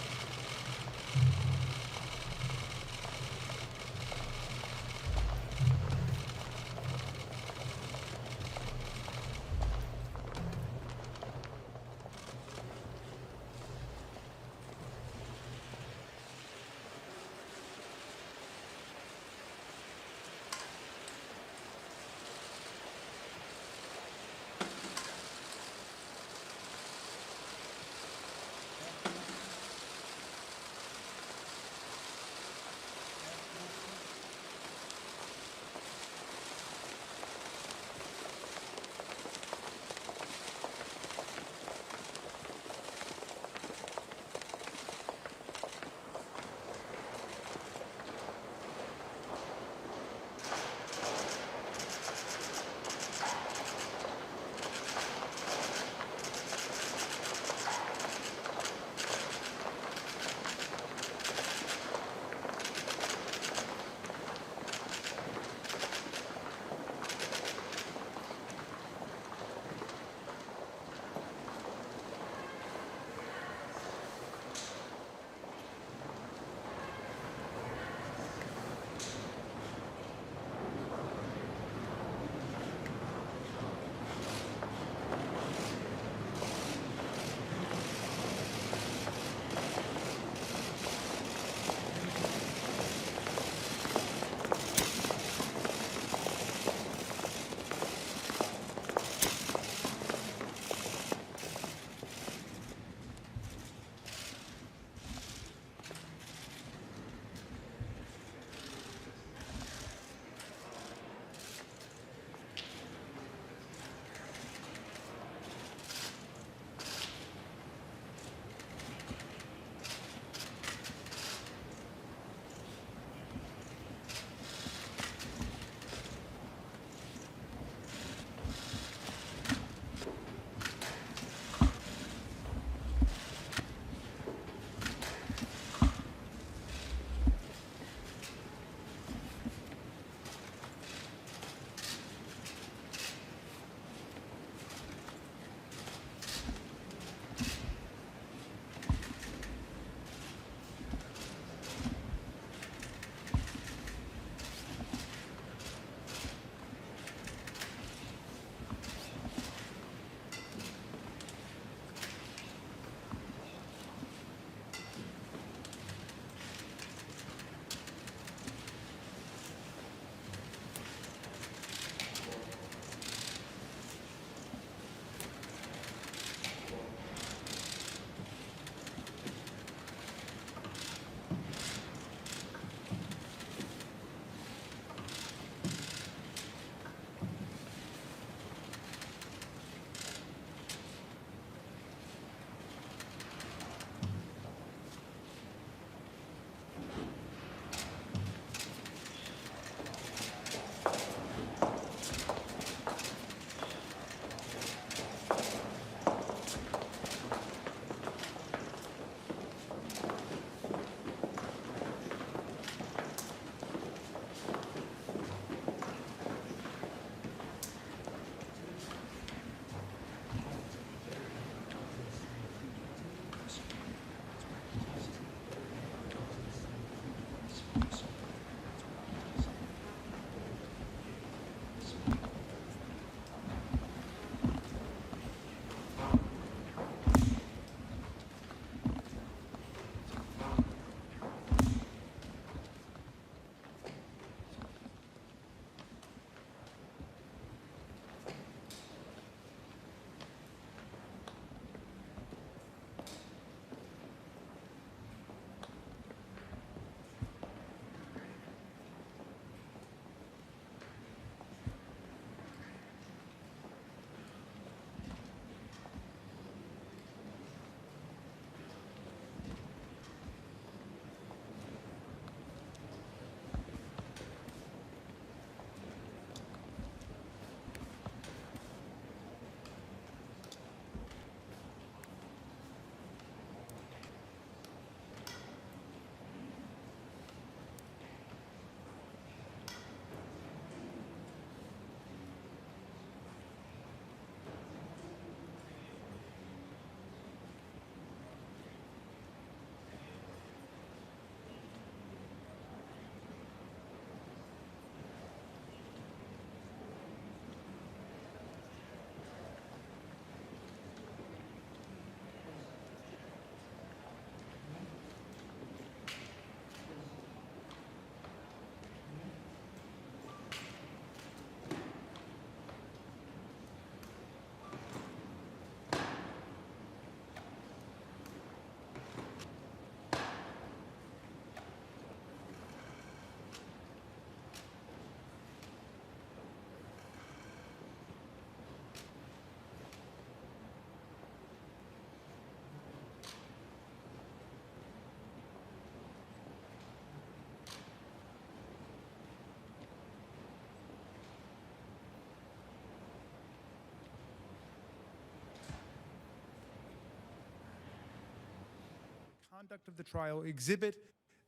conduct of the trial, exhibit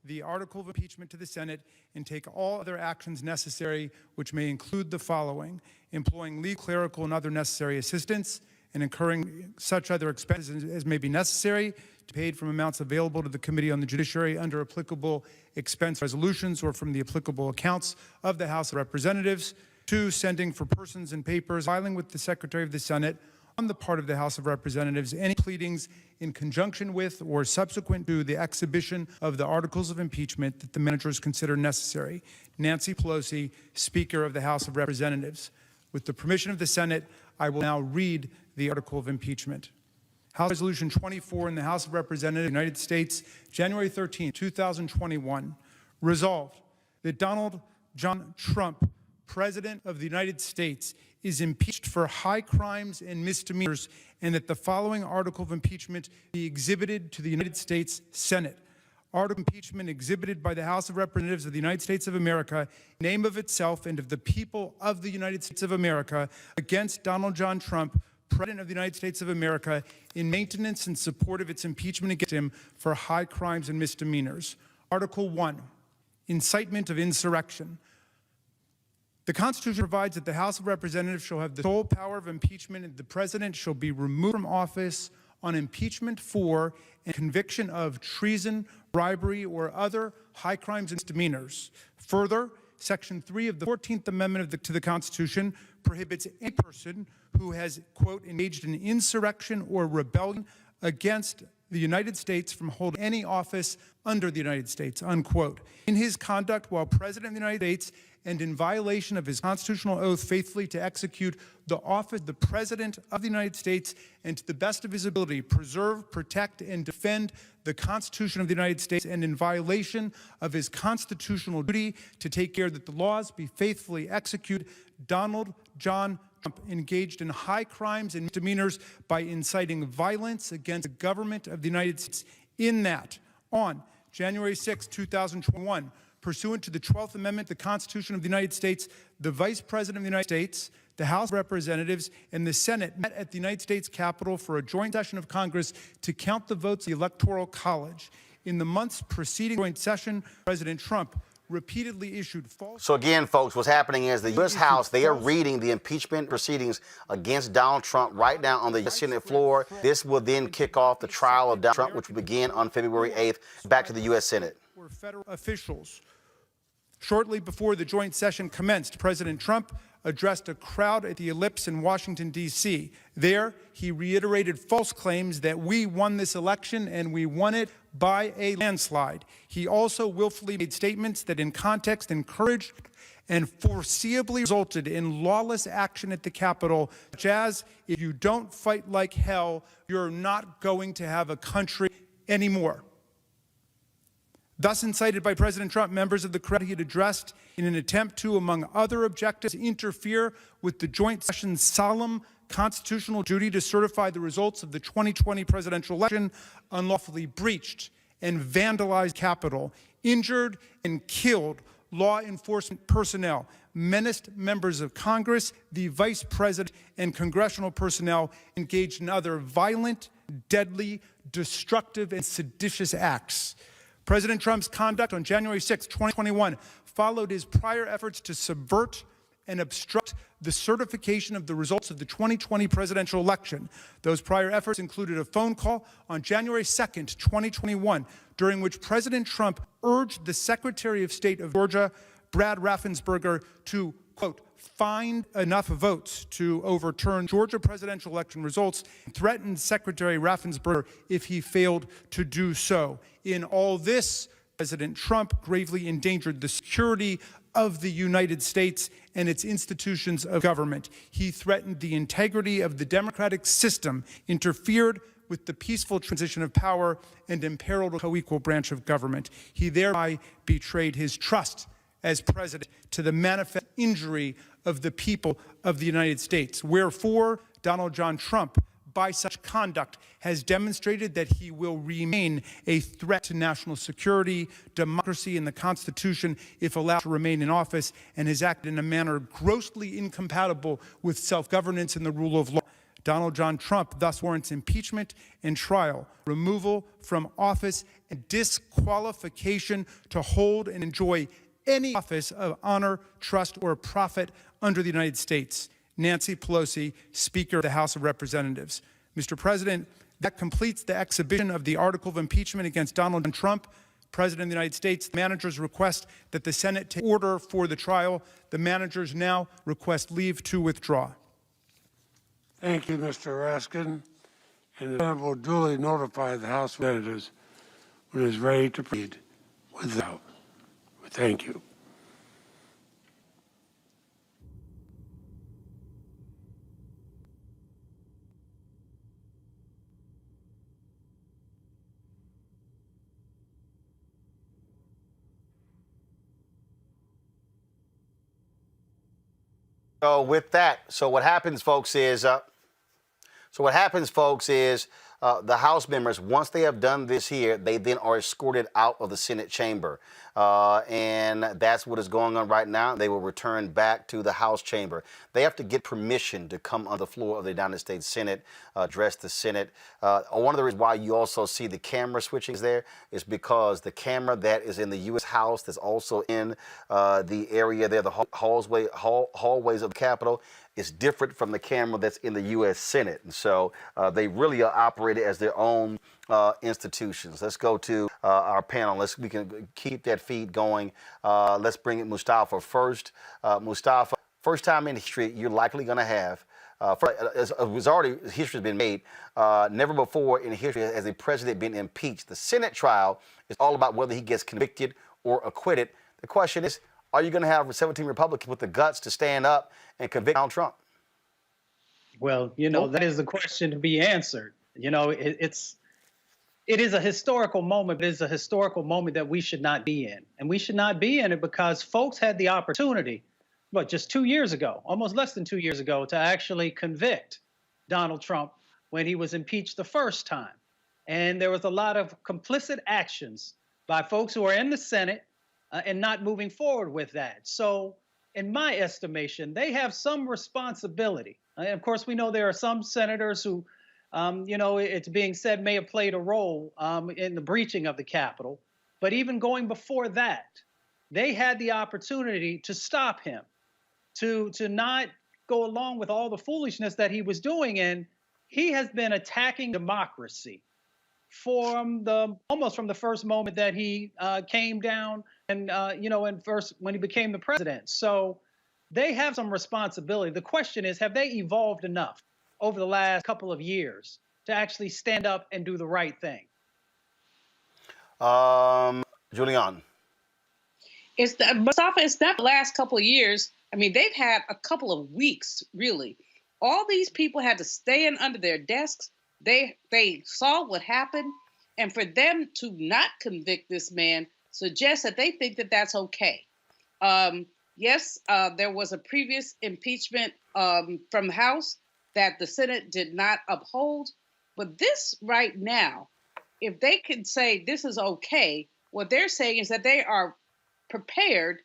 the article of impeachment to the Senate, and take all other actions necessary, which may include the following: employing legal, clerical, and other necessary assistance, and incurring such other expenses as may be necessary, paid from amounts available to the Committee on the Judiciary under applicable expense resolutions or from the applicable accounts of the House of Representatives. 2, sending for persons and papers, filing with the Secretary of the Senate on the part of the House of Representatives any pleadings in conjunction with or subsequent to the exhibition of the articles of impeachment that the managers consider necessary. Nancy Pelosi, Speaker of the House of Representatives. With the permission of the Senate, I will now read the article of impeachment. House Resolution 24 in the House of Representatives, United States, January 13, 2021. Resolved that Donald John Trump, President of the United States, is impeached for high crimes and misdemeanors, and that the following article of impeachment be exhibited to the United States Senate. Article of impeachment exhibited by the House of Representatives of the United States of America, in name of itself and of the people of the United States of America, against Donald John Trump, President of the United States of America, in maintenance and support of its impeachment against him for high crimes and misdemeanors. Article 1, incitement of insurrection. The Constitution provides that the House of Representatives shall have the sole power of impeachment, and the President shall be removed from office on impeachment for and conviction of treason, bribery, or other high crimes and misdemeanors. Further, Section 3 of the 14th Amendment to the Constitution prohibits any person who has, quote, engaged in insurrection or rebellion against the United States from holding any office under the United States, unquote. In his conduct while President of the United States and in violation of his constitutional oath faithfully to execute the office of the President of the United States and to the best of his ability preserve, protect, and defend the Constitution of the United States, and in violation of his constitutional duty to take care that the laws be faithfully executed, Donald John Trump engaged in high crimes and misdemeanors by inciting violence against the government of the United States, in that on January 6, 2021, pursuant to the 12th Amendment to the Constitution of the United States, the Vice President of the United States, the House of Representatives, and the Senate met at the United States Capitol for a joint session of Congress to count the votes of the Electoral College. In the months preceding the joint session, President Trump repeatedly issued false... So again, folks, what's happening is the U.S. House, they are reading the impeachment proceedings against Donald Trump right now on the Senate floor. This will then kick off the trial of Donald Trump, which will begin on February 8th, back to the U.S. Senate. Were federal officials. Shortly before the joint session commenced, President Trump addressed a crowd at the Ellipse in Washington, D.C. There, he reiterated false claims that we won this election and we won it by a landslide. He also willfully made statements that in context encouraged and foreseeably resulted in lawless action at the Capitol, such as, if you don't fight like hell, you're not going to have a country anymore. Thus incited by President Trump, members of the crowd he had addressed in an attempt to, among other objectives, interfere with the joint session's solemn constitutional duty to certify the results of the 2020 presidential election, unlawfully breached and vandalized the Capitol, injured and killed law enforcement personnel, menaced members of Congress, the Vice President, and congressional personnel, engaged in other violent, deadly, destructive, and seditious acts. President Trump's conduct on January 6, 2021 followed his prior efforts to subvert and obstruct the certification of the results of the 2020 presidential election. Those prior efforts included a phone call on January 2nd, 2021, during which President Trump urged the Secretary of State of Georgia, Brad Raffensperger, to, quote, find enough votes to overturn Georgia presidential election results, and threatened Secretary Raffensperger if he failed to do so. In all this, President Trump gravely endangered the security of the United States and its institutions of government. He threatened the integrity of the democratic system, interfered with the peaceful transition of power, and imperiled a co-equal branch of government. He thereby betrayed his trust as president to the manifest injury of the people of the United States. Wherefore, Donald John Trump, by such conduct, has demonstrated that he will remain a threat to national security, democracy, and the Constitution if allowed to remain in office, and has acted in a manner grossly incompatible with self-governance and the rule of law. Donald John Trump thus warrants impeachment and trial, removal from office, and disqualification to hold and enjoy any office of honor, trust, or profit under the United States. Nancy Pelosi, Speaker of the House of Representatives. Mr. President, that completes the exhibition of the article of impeachment against Donald John Trump, President of the United States. The managers request that the Senate take order for the trial. The managers now request leave to withdraw. Thank you, Mr. Raskin. And the Senate will duly notify the House of Representatives when it is ready to proceed without. Thank you. So with that, what happens, folks, is the House members, once they have done this here, they then are escorted out of the Senate chamber. And that's what is going on right now. They will return back to the House chamber. They have to get permission to come on the floor of the United States Senate, address the Senate. One of the reasons why you also see the camera switching there is because the camera that is in the U.S. House, that's also in the area there, the hallways of the Capitol, is different from the camera that's in the U.S. Senate. And so they really are operated as their own institutions. Let's go to our panel. We can keep that feed going. Let's bring in Mustafa first. Mustafa, first time in history you're likely going to have. History has been made. Never before in history has a president been impeached. The Senate trial is all about whether he gets convicted or acquitted. The question is, are you going to have 17 Republicans with the guts to stand up and convict Donald Trump? Well, that is the question to be answered. It is a historical moment, but it's a historical moment that we should not be in. And we should not be in it because folks had the opportunity, just 2 years ago, almost less than 2 years ago, to actually convict Donald Trump when he was impeached the first time. And there was a lot of complicit actions by folks who are in the Senate and not moving forward with that. So in my estimation, they have some responsibility. And of course, we know there are some senators who, it's being said may have played a role in the breaching of the Capitol. But even going before that, they had the opportunity to stop him, to not go along with all the foolishness that he was doing. And he has been attacking democracy almost from the first moment that he came down and, when he became the president. So they have some responsibility. The question is, have they evolved enough over the last couple of years to actually stand up and do the right thing? Julian. Mustafa, it's not the last couple of years. I mean, they've had a couple of weeks, really. All these people had to stay in under their desks. They saw what happened. And for them to not convict this man suggests that they think that that's okay. Yes, there was a previous impeachment from the House that the Senate did not uphold. But this right now, if they can say this is okay, what they're saying is that they are prepared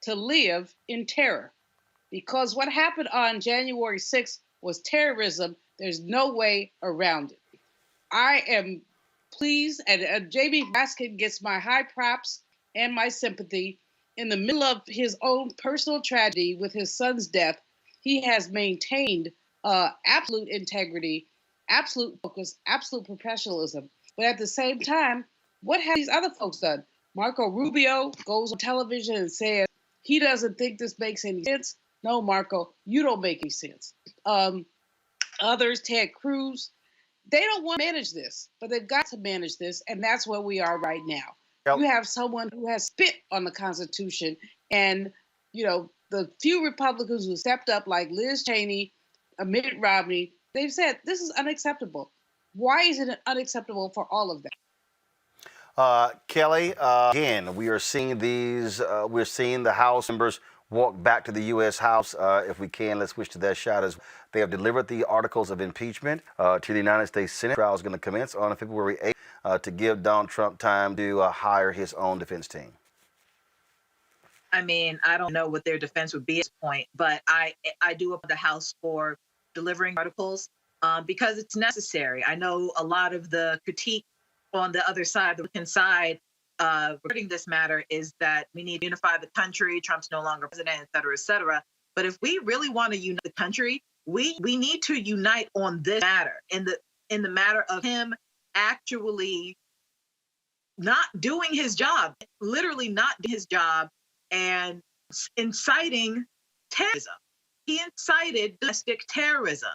to live in terror. Because what happened on January 6th was terrorism. There's no way around it. I am pleased, and J.B. Raskin gets my high props and my sympathy. In the middle of his own personal tragedy with his son's death, he has maintained absolute integrity, absolute focus, absolute professionalism. But at the same time, what have these other folks done? Marco Rubio goes on television and says he doesn't think this makes any sense. No, Marco, you don't make any sense. Others, Ted Cruz, they don't want to manage this, but they've got to manage this, and that's where we are right now. Yep. You have someone who has spit on the Constitution, and the few Republicans who stepped up, like Liz Cheney, Mitt Romney, they've said this is unacceptable. Why is it unacceptable for all of them? Kelly, again, we are seeing these. We're seeing the House members walk back to the U.S. House. If we can, let's switch to that shot as they have delivered the articles of impeachment to the United States Senate. The trial is going to commence on February 8th to give Donald Trump time to hire his own defense team. I mean, I don't know what their defense would be at this point, but I do applaud the House for delivering articles. because it's necessary. I know a lot of the critique on the other side, the Republican side, regarding this matter is that we need to unify the country. Trump's no longer president, et cetera, et cetera. But if we really want to unite the country, we need to unite on this matter, in the matter of him actually not doing his job, literally not doing his job, and inciting terrorism. He incited domestic terrorism,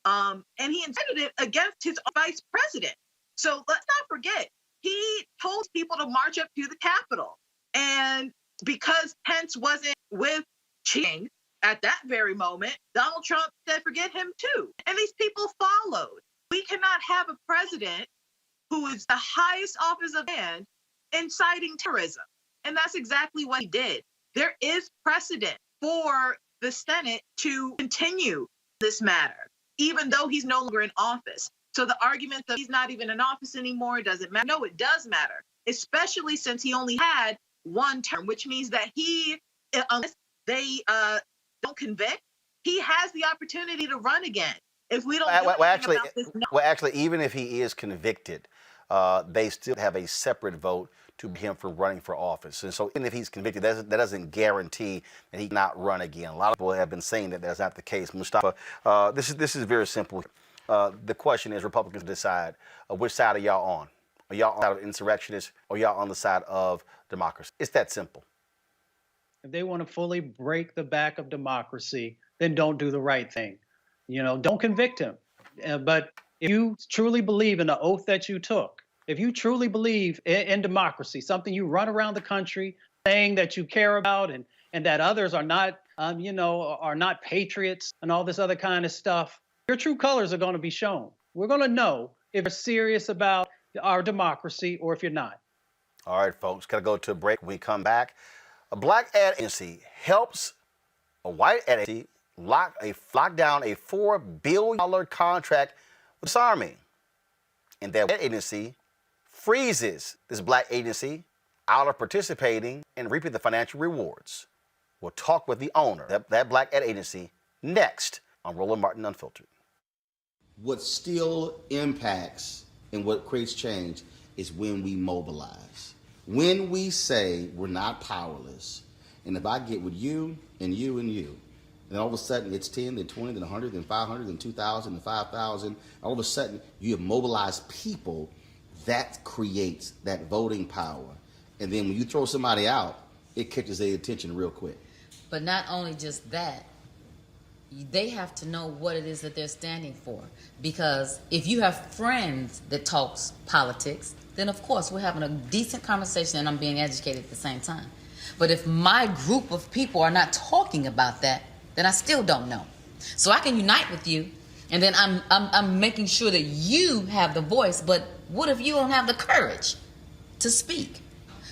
and he incited it against his vice president. So let's not forget, he told people to march up to the Capitol. And because Pence wasn't with cheating at that very moment, Donald Trump said, forget him too. And these people followed. We cannot have a president who is the highest office of man inciting terrorism. And that's exactly what he did. There is precedent for the Senate to continue this matter, even though he's no longer in office. So the argument that he's not even in office anymore doesn't matter. No, it does matter, especially since he only had one term, which means that he, unless they don't convict, he has the opportunity to run again. If we don't do anything about this, no. Well, actually, even if he is convicted, they still have a separate vote to him for running for office. And so even if he's convicted, that doesn't guarantee that he cannot run again. A lot of people have been saying that that's not the case. Mustafa, this is very simple. The question is, Republicans decide which side are y'all on. Are y'all on the side of insurrectionists, or y'all on the side of democracy? It's that simple. If they want to fully break the back of democracy, then don't do the right thing. Don't convict him. But if you truly believe in the oath that you took, if you truly believe in democracy, something you run around the country saying that you care about, and that others are not, are not patriots and all this other kind of stuff, your true colors are going to be shown. We're going to know if you're serious about our democracy or if you're not. All right, folks, got to go to a break. When we come back, a black ad agency helps a white ad agency lock down a $4 billion contract with this army. And that agency freezes this black agency out of participating and reaping the financial rewards. We'll talk with the owner, that black ad agency, next on Roland Martin Unfiltered. What still impacts and what creates change is when we mobilize. When we say we're not powerless, and if I get with you and you and you, and all of a sudden it's 10, then 20, then 100, then 500, then 2,000, then 5,000, all of a sudden you have mobilized people, that creates that voting power. And then when you throw somebody out, it catches their attention real quick. But not only just that, they have to know what it is that they're standing for. Because if you have friends that talks politics, then of course we're having a decent conversation and I'm being educated at the same time. But if my group of people are not talking about that, then I still don't know. So I can unite with you, and then I'm making sure that you have the voice, but what if you don't have the courage to speak?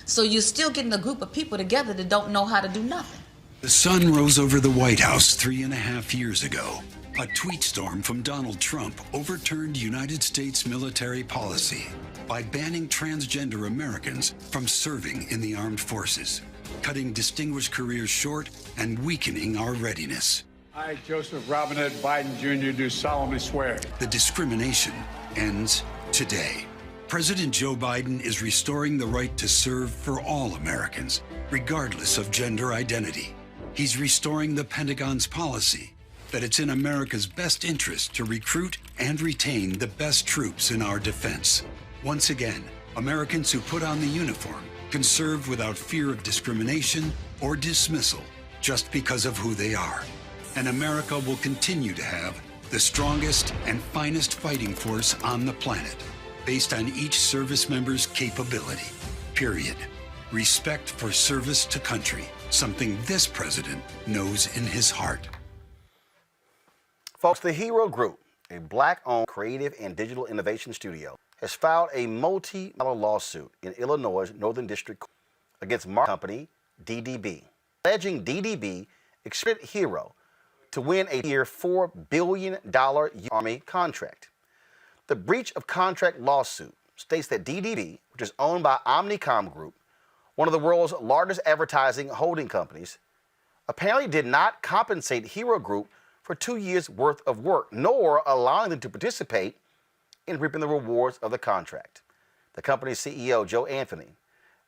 So you're still getting a group of people together that don't know how to do nothing. The sun rose over the White House 3.5 years ago. A tweet storm from Donald Trump overturned United States military policy by banning transgender Americans from serving in the armed forces, cutting distinguished careers short and weakening our readiness. I, Joseph Robinette Biden Jr., do solemnly swear. The discrimination ends today. President Joe Biden is restoring the right to serve for all Americans, regardless of gender identity. He's restoring the Pentagon's policy that it's in America's best interest to recruit and retain the best troops in our defense. Once again, Americans who put on the uniform can serve without fear of discrimination or dismissal just because of who they are. And America will continue to have the strongest and finest fighting force on the planet, based on each service member's capability. Period. Respect for service to country, something this president knows in his heart. Folks, the Hero Group, a black-owned creative and digital innovation studio, has filed a multi-dollar lawsuit in Illinois' Northern District against marketing company DDB, alleging DDB expected Hero to win a year $4 billion Army contract. The breach of contract lawsuit states that DDB, which is owned by Omnicom Group, one of the world's largest advertising holding companies, apparently did not compensate Hero Group for 2 years' worth of work, nor allowing them to participate in reaping the rewards of the contract. The company's CEO, Joe Anthony,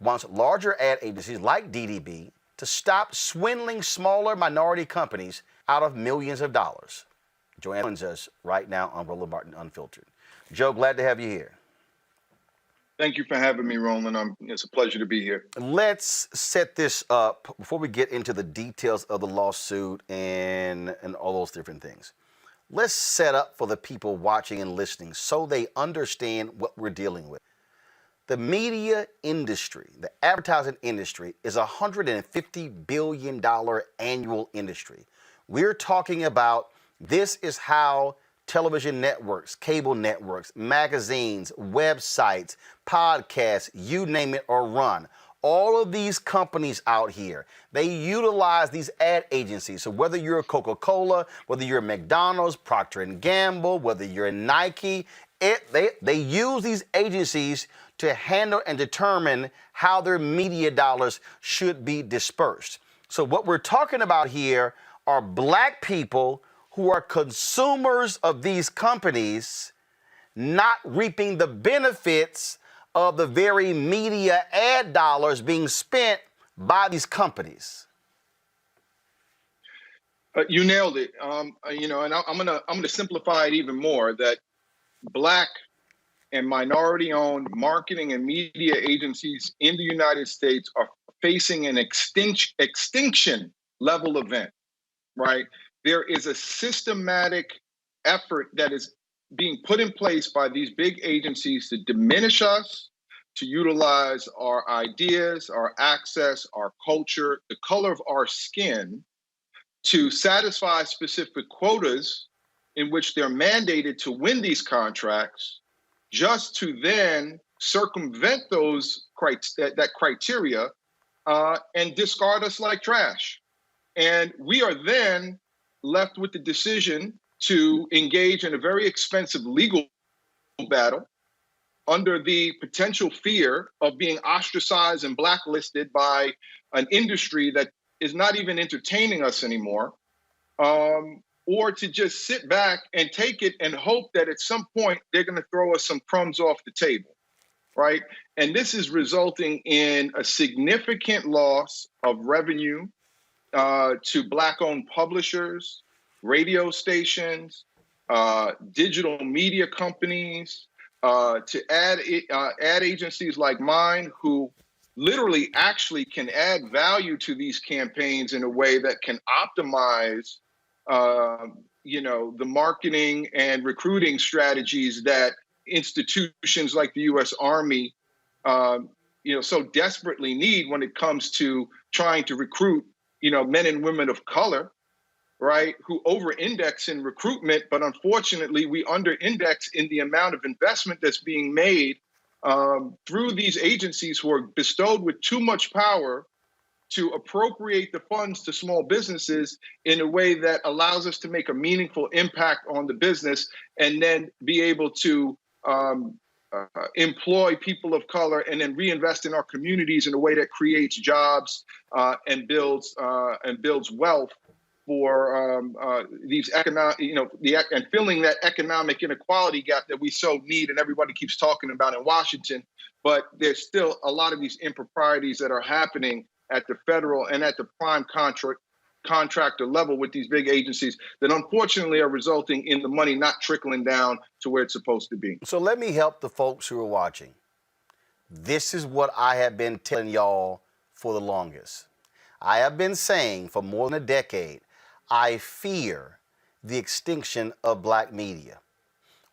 wants larger ad agencies like DDB to stop swindling smaller minority companies out of millions of dollars. Joe joins us right now on Roland Martin Unfiltered. Joe, glad to have you here. Thank you for having me, Roland. It's a pleasure to be here. Let's set this up before we get into the details of the lawsuit and all those different things. Let's set up for the people watching and listening so they understand what we're dealing with. The media industry, the advertising industry, is a $150 billion annual industry. We're talking about this is how television networks, cable networks, magazines, websites, podcasts, you name it, are run. All of these companies out here, they utilize these ad agencies. So whether you're a Coca-Cola, whether you're a McDonald's, Procter & Gamble, whether you're a Nike, they use these agencies to handle and determine how their media dollars should be dispersed. So what we're talking about here are black people who are consumers of these companies not reaping the benefits of the very media ad dollars being spent by these companies. You nailed it. And I'm gonna simplify it even more. That black and minority-owned marketing and media agencies in the United States are facing an extinction level event, right? There is a systematic effort that is being put in place by these big agencies to diminish us, to utilize our ideas, our access, our culture, the color of our skin, to satisfy specific quotas in which they're mandated to win these contracts, just to then circumvent that criteria and discard us like trash. And we are then left with the decision to engage in a very expensive legal battle under the potential fear of being ostracized and blacklisted by an industry that is not even entertaining us anymore, or to just sit back and take it and hope that at some point they're going to throw us some crumbs off the table, right? And this is resulting in a significant loss of revenue to Black-owned publishers, radio stations, digital media companies, to ad agencies like mine, who literally actually can add value to these campaigns in a way that can optimize, the marketing and recruiting strategies that institutions like the U.S. Army, so desperately need when it comes to trying to recruit, men and women of color, right, who over-index in recruitment, but unfortunately we under-index in the amount of investment that's being made through these agencies who are bestowed with too much power to appropriate the funds to small businesses in a way that allows us to make a meaningful impact on the business and then be able to employ people of color and then reinvest in our communities in a way that creates jobs and builds wealth for these economic, and filling that economic inequality gap that we so need and everybody keeps talking about in Washington. But there's still a lot of these improprieties that are happening at the federal and at the prime contractor level with these big agencies that unfortunately are resulting in the money not trickling down to where it's supposed to be. So let me help the folks who are watching. This is what I have been telling y'all for the longest. I have been saying for more than a decade, I fear the extinction of black media.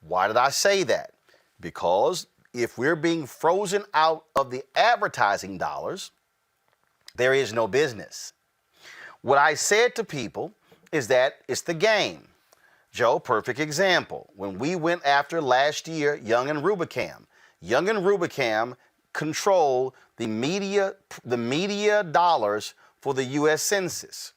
Why did I say that? Because if we're being frozen out of the advertising dollars, there is no business. What I said to people is that it's the game. Joe, perfect example. When we went after last year, Young and Rubicam control the media dollars for the U.S. Census.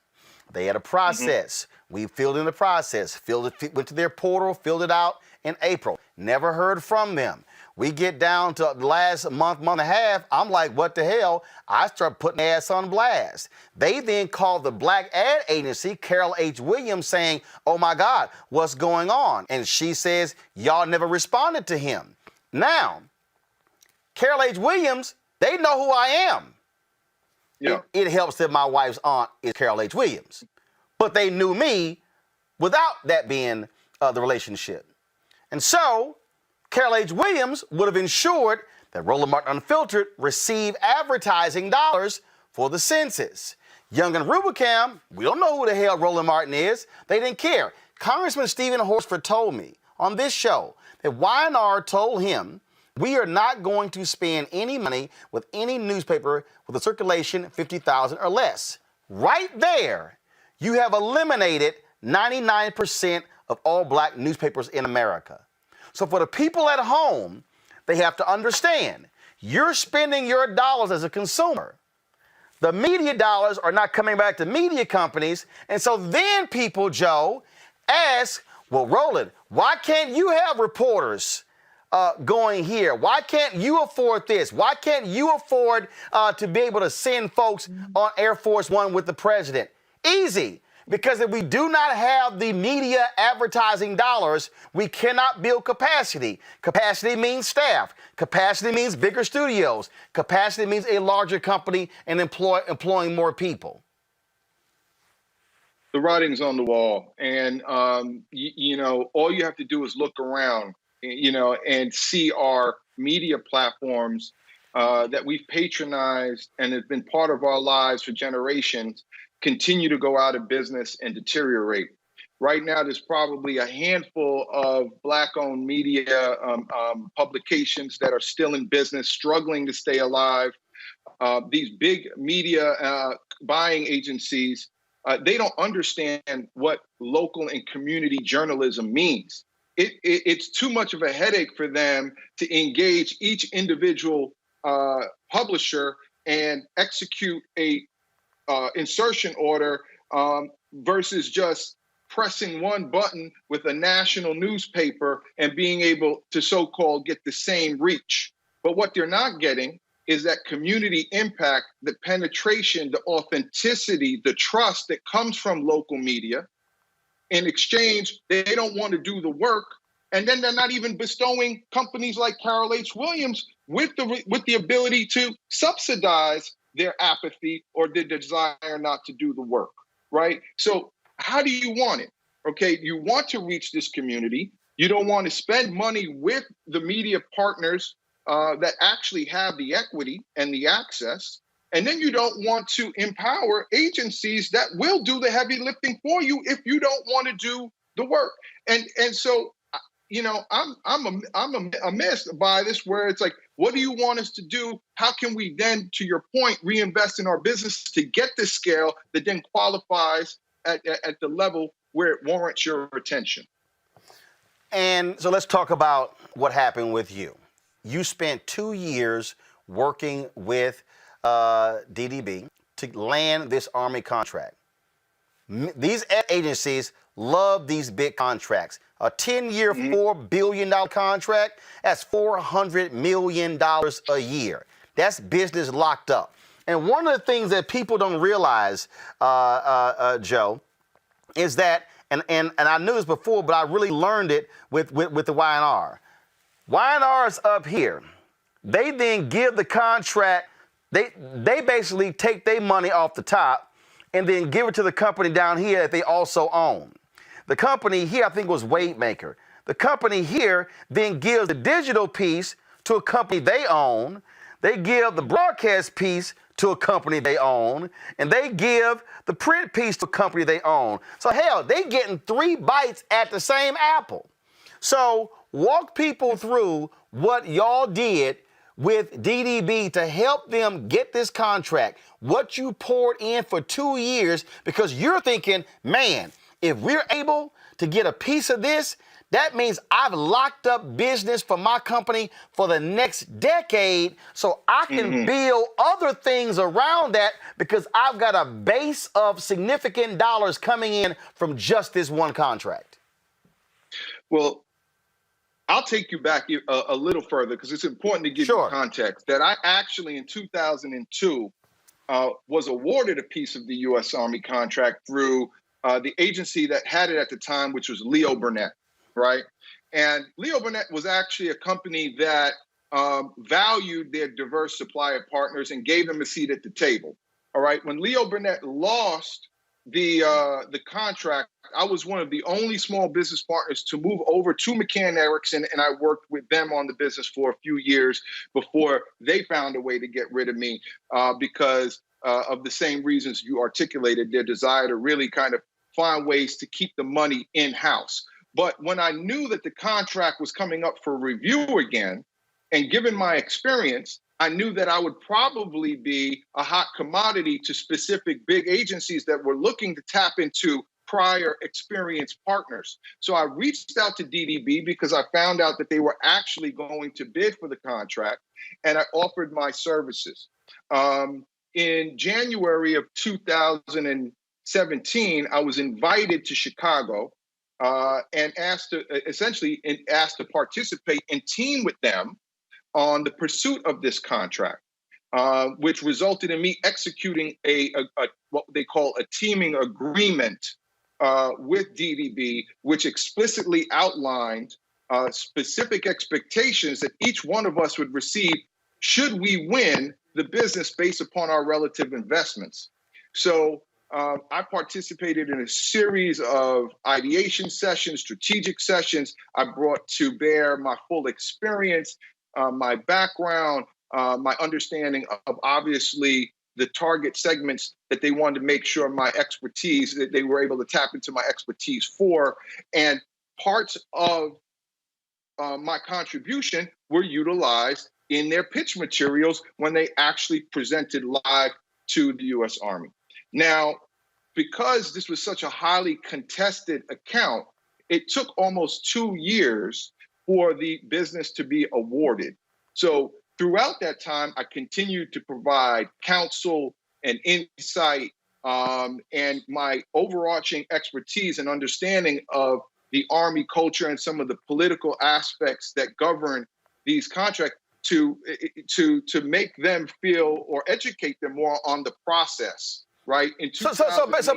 They had a process. We filled in the process, went to their portal, filled it out in April. Never heard from them. We get down to the last month and a half, I'm like, what the hell? I start putting ass on blast. They then called the black ad agency, Carol H. Williams, saying, oh my God, what's going on? And she says, y'all never responded to him. Now, Carol H. Williams, they know who I am. Yeah. It helps that my wife's aunt is Carol H. Williams. But they knew me without that being the relationship. And so, Carol H. Williams would have ensured that Roland Martin Unfiltered received advertising dollars for the census. Young and Rubicam, we don't know who the hell Roland Martin is. They didn't care. Congressman Stephen Horsford told me on this show that YNR told him, we are not going to spend any money with any newspaper with a circulation 50,000 or less. Right there, you have eliminated 99% of all black newspapers in America. So for the people at home, they have to understand, you're spending your dollars as a consumer. The media dollars are not coming back to media companies. And so then people, Joe, ask, well, Roland, why can't you have reporters going here? Why can't you afford this? Why can't you afford to be able to send folks on Air Force One with the president? Easy. Because if we do not have the media advertising dollars, we cannot build capacity. Capacity means staff. Capacity means bigger studios. Capacity means a larger company and employing more people. The writing's on the wall. And, you know, all you have to do is look around, you know, and see our media platforms that we've patronized and have been part of our lives for generations continue to go out of business and deteriorate. Right now, there's probably a handful of Black-owned media publications that are still in business, struggling to stay alive. These big media buying agencies, they don't understand what local and community journalism means. It's too much of a headache for them to engage each individual publisher and execute a insertion order versus just pressing one button with a national newspaper and being able to so-called get the same reach. But what they're not getting is that community impact, the penetration, the authenticity, the trust that comes from local media. In exchange, they don't want to do the work. And then they're not even bestowing companies like Carol H. Williams with the ability to subsidize their apathy or their desire not to do the work, right? So how do you want it? Okay, you want to reach this community. You don't want to spend money with the media partners that actually have the equity and the access. And then you don't want to empower agencies that will do the heavy lifting for you if you don't want to do the work. And so, you know, I'm amazed by this, where it's like, what do you want us to do? How can we then, to your point, reinvest in our business to get this scale that then qualifies at the level where it warrants your attention? And so let's talk about what happened with you. You spent 2 years working with DDB to land this Army contract. These agencies love these big contracts. A 10-year, $4 billion contract, that's $400 million a year. That's business locked up. And one of the things that people don't realize, Joe, is that, and I knew this before, but I really learned it with the YNR. YNR is up here. They then give the contract, they basically take their money off the top and then give it to the company down here that they also own. The company here, I think, was Wavemaker. The company here then gives the digital piece to a company they own. They give the broadcast piece to a company they own. And they give the print piece to a company they own. So, hell, they getting 3 bites at the same apple. So, walk people through what y'all did with DDB to help them get this contract, what you poured in for 2 years, because you're thinking, man, if we're able to get a piece of this, that means I've locked up business for my company for the next decade, so I can build other things around that because I've got a base of significant dollars coming in from just this one contract. Well, I'll take you back a little further because it's important to give you context that I actually in 2002 was awarded a piece of the U.S. Army contract through the agency that had it at the time, which was Leo Burnett, right? And Leo Burnett was actually a company that valued their diverse supplier partners and gave them a seat at the table. All right. When Leo Burnett lost the contract, I was one of the only small business partners to move over to McCann Erickson, and I worked with them on the business for a few years before they found a way to get rid of me because of the same reasons you articulated, their desire to really kind of find ways to keep the money in-house. But when I knew that the contract was coming up for review again, and given my experience, I knew that I would probably be a hot commodity to specific big agencies that were looking to tap into prior experienced partners. So I reached out to DDB because I found out that they were actually going to bid for the contract, and I offered my services. In January of 2017, I was invited to Chicago and asked to participate and team with them on the pursuit of this contract, which resulted in me executing a what they call a teaming agreement with DDB, which explicitly outlined specific expectations that each one of us would receive should we win the business based upon our relative investments. So I participated in a series of ideation sessions, strategic sessions. I brought to bear my full experience, my background, my understanding of obviously the target segments that they wanted to make sure my expertise, that they were able to tap into my expertise for. And parts of my contribution were utilized in their pitch materials when they actually presented live to the U.S. Army. Now, because this was such a highly contested account, it took almost 2 years for the business to be awarded. So throughout that time, I continued to provide counsel and insight and my overarching expertise and understanding of the Army culture and some of the political aspects that govern these contracts to make them feel or educate them more on the process, right? So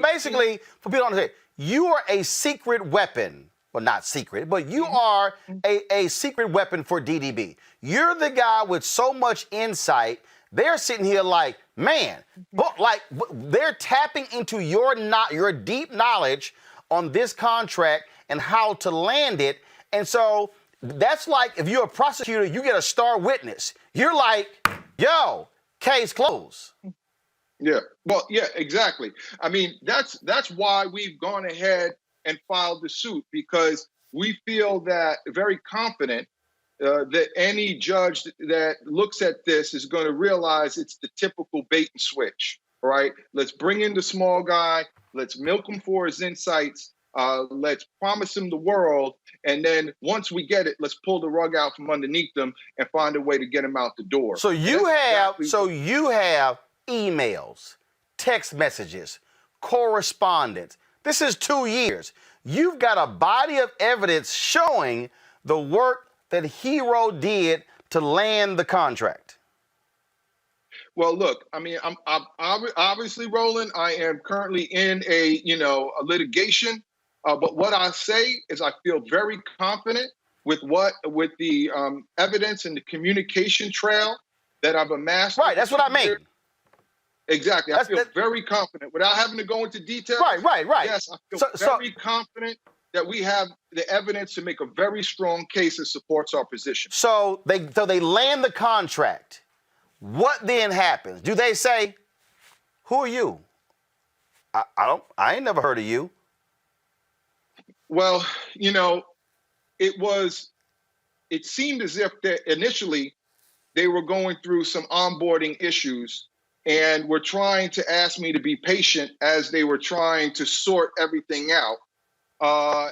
basically, for people to understand, you are a secret weapon. Well, not secret, but you are a secret weapon for DDB. You're the guy with so much insight. They're sitting here like, man, they're tapping into your deep knowledge on this contract and how to land it. And so that's like if you're a prosecutor, you get a star witness. You're like, yo, case closed. Yeah, well, yeah, exactly. I mean, that's why we've gone ahead and filed the suit, because we feel that very confident that any judge that looks at this is going to realize it's the typical bait and switch, right? Let's bring in the small guy. Let's milk him for his insights. Let's promise him the world. And then once we get it, let's pull the rug out from underneath them and find a way to get him out the door. So you have emails, text messages, correspondence. This is 2 years. You've got a body of evidence showing the work that Hero did to land the contract. Well, look, I mean, I'm obviously, Roland, I am currently in a litigation. But what I say is I feel very confident with the evidence and the communication trail that I've amassed. Right, that's what I mean. Exactly. I feel very confident without having to go into details. Right. Yes, I feel very confident that we have the evidence to make a very strong case that supports our position. So they land the contract. What then happens? Do they say, who are you? I ain't never heard of you. Well, it seemed as if that initially they were going through some onboarding issues and were trying to ask me to be patient as they were trying to sort everything out.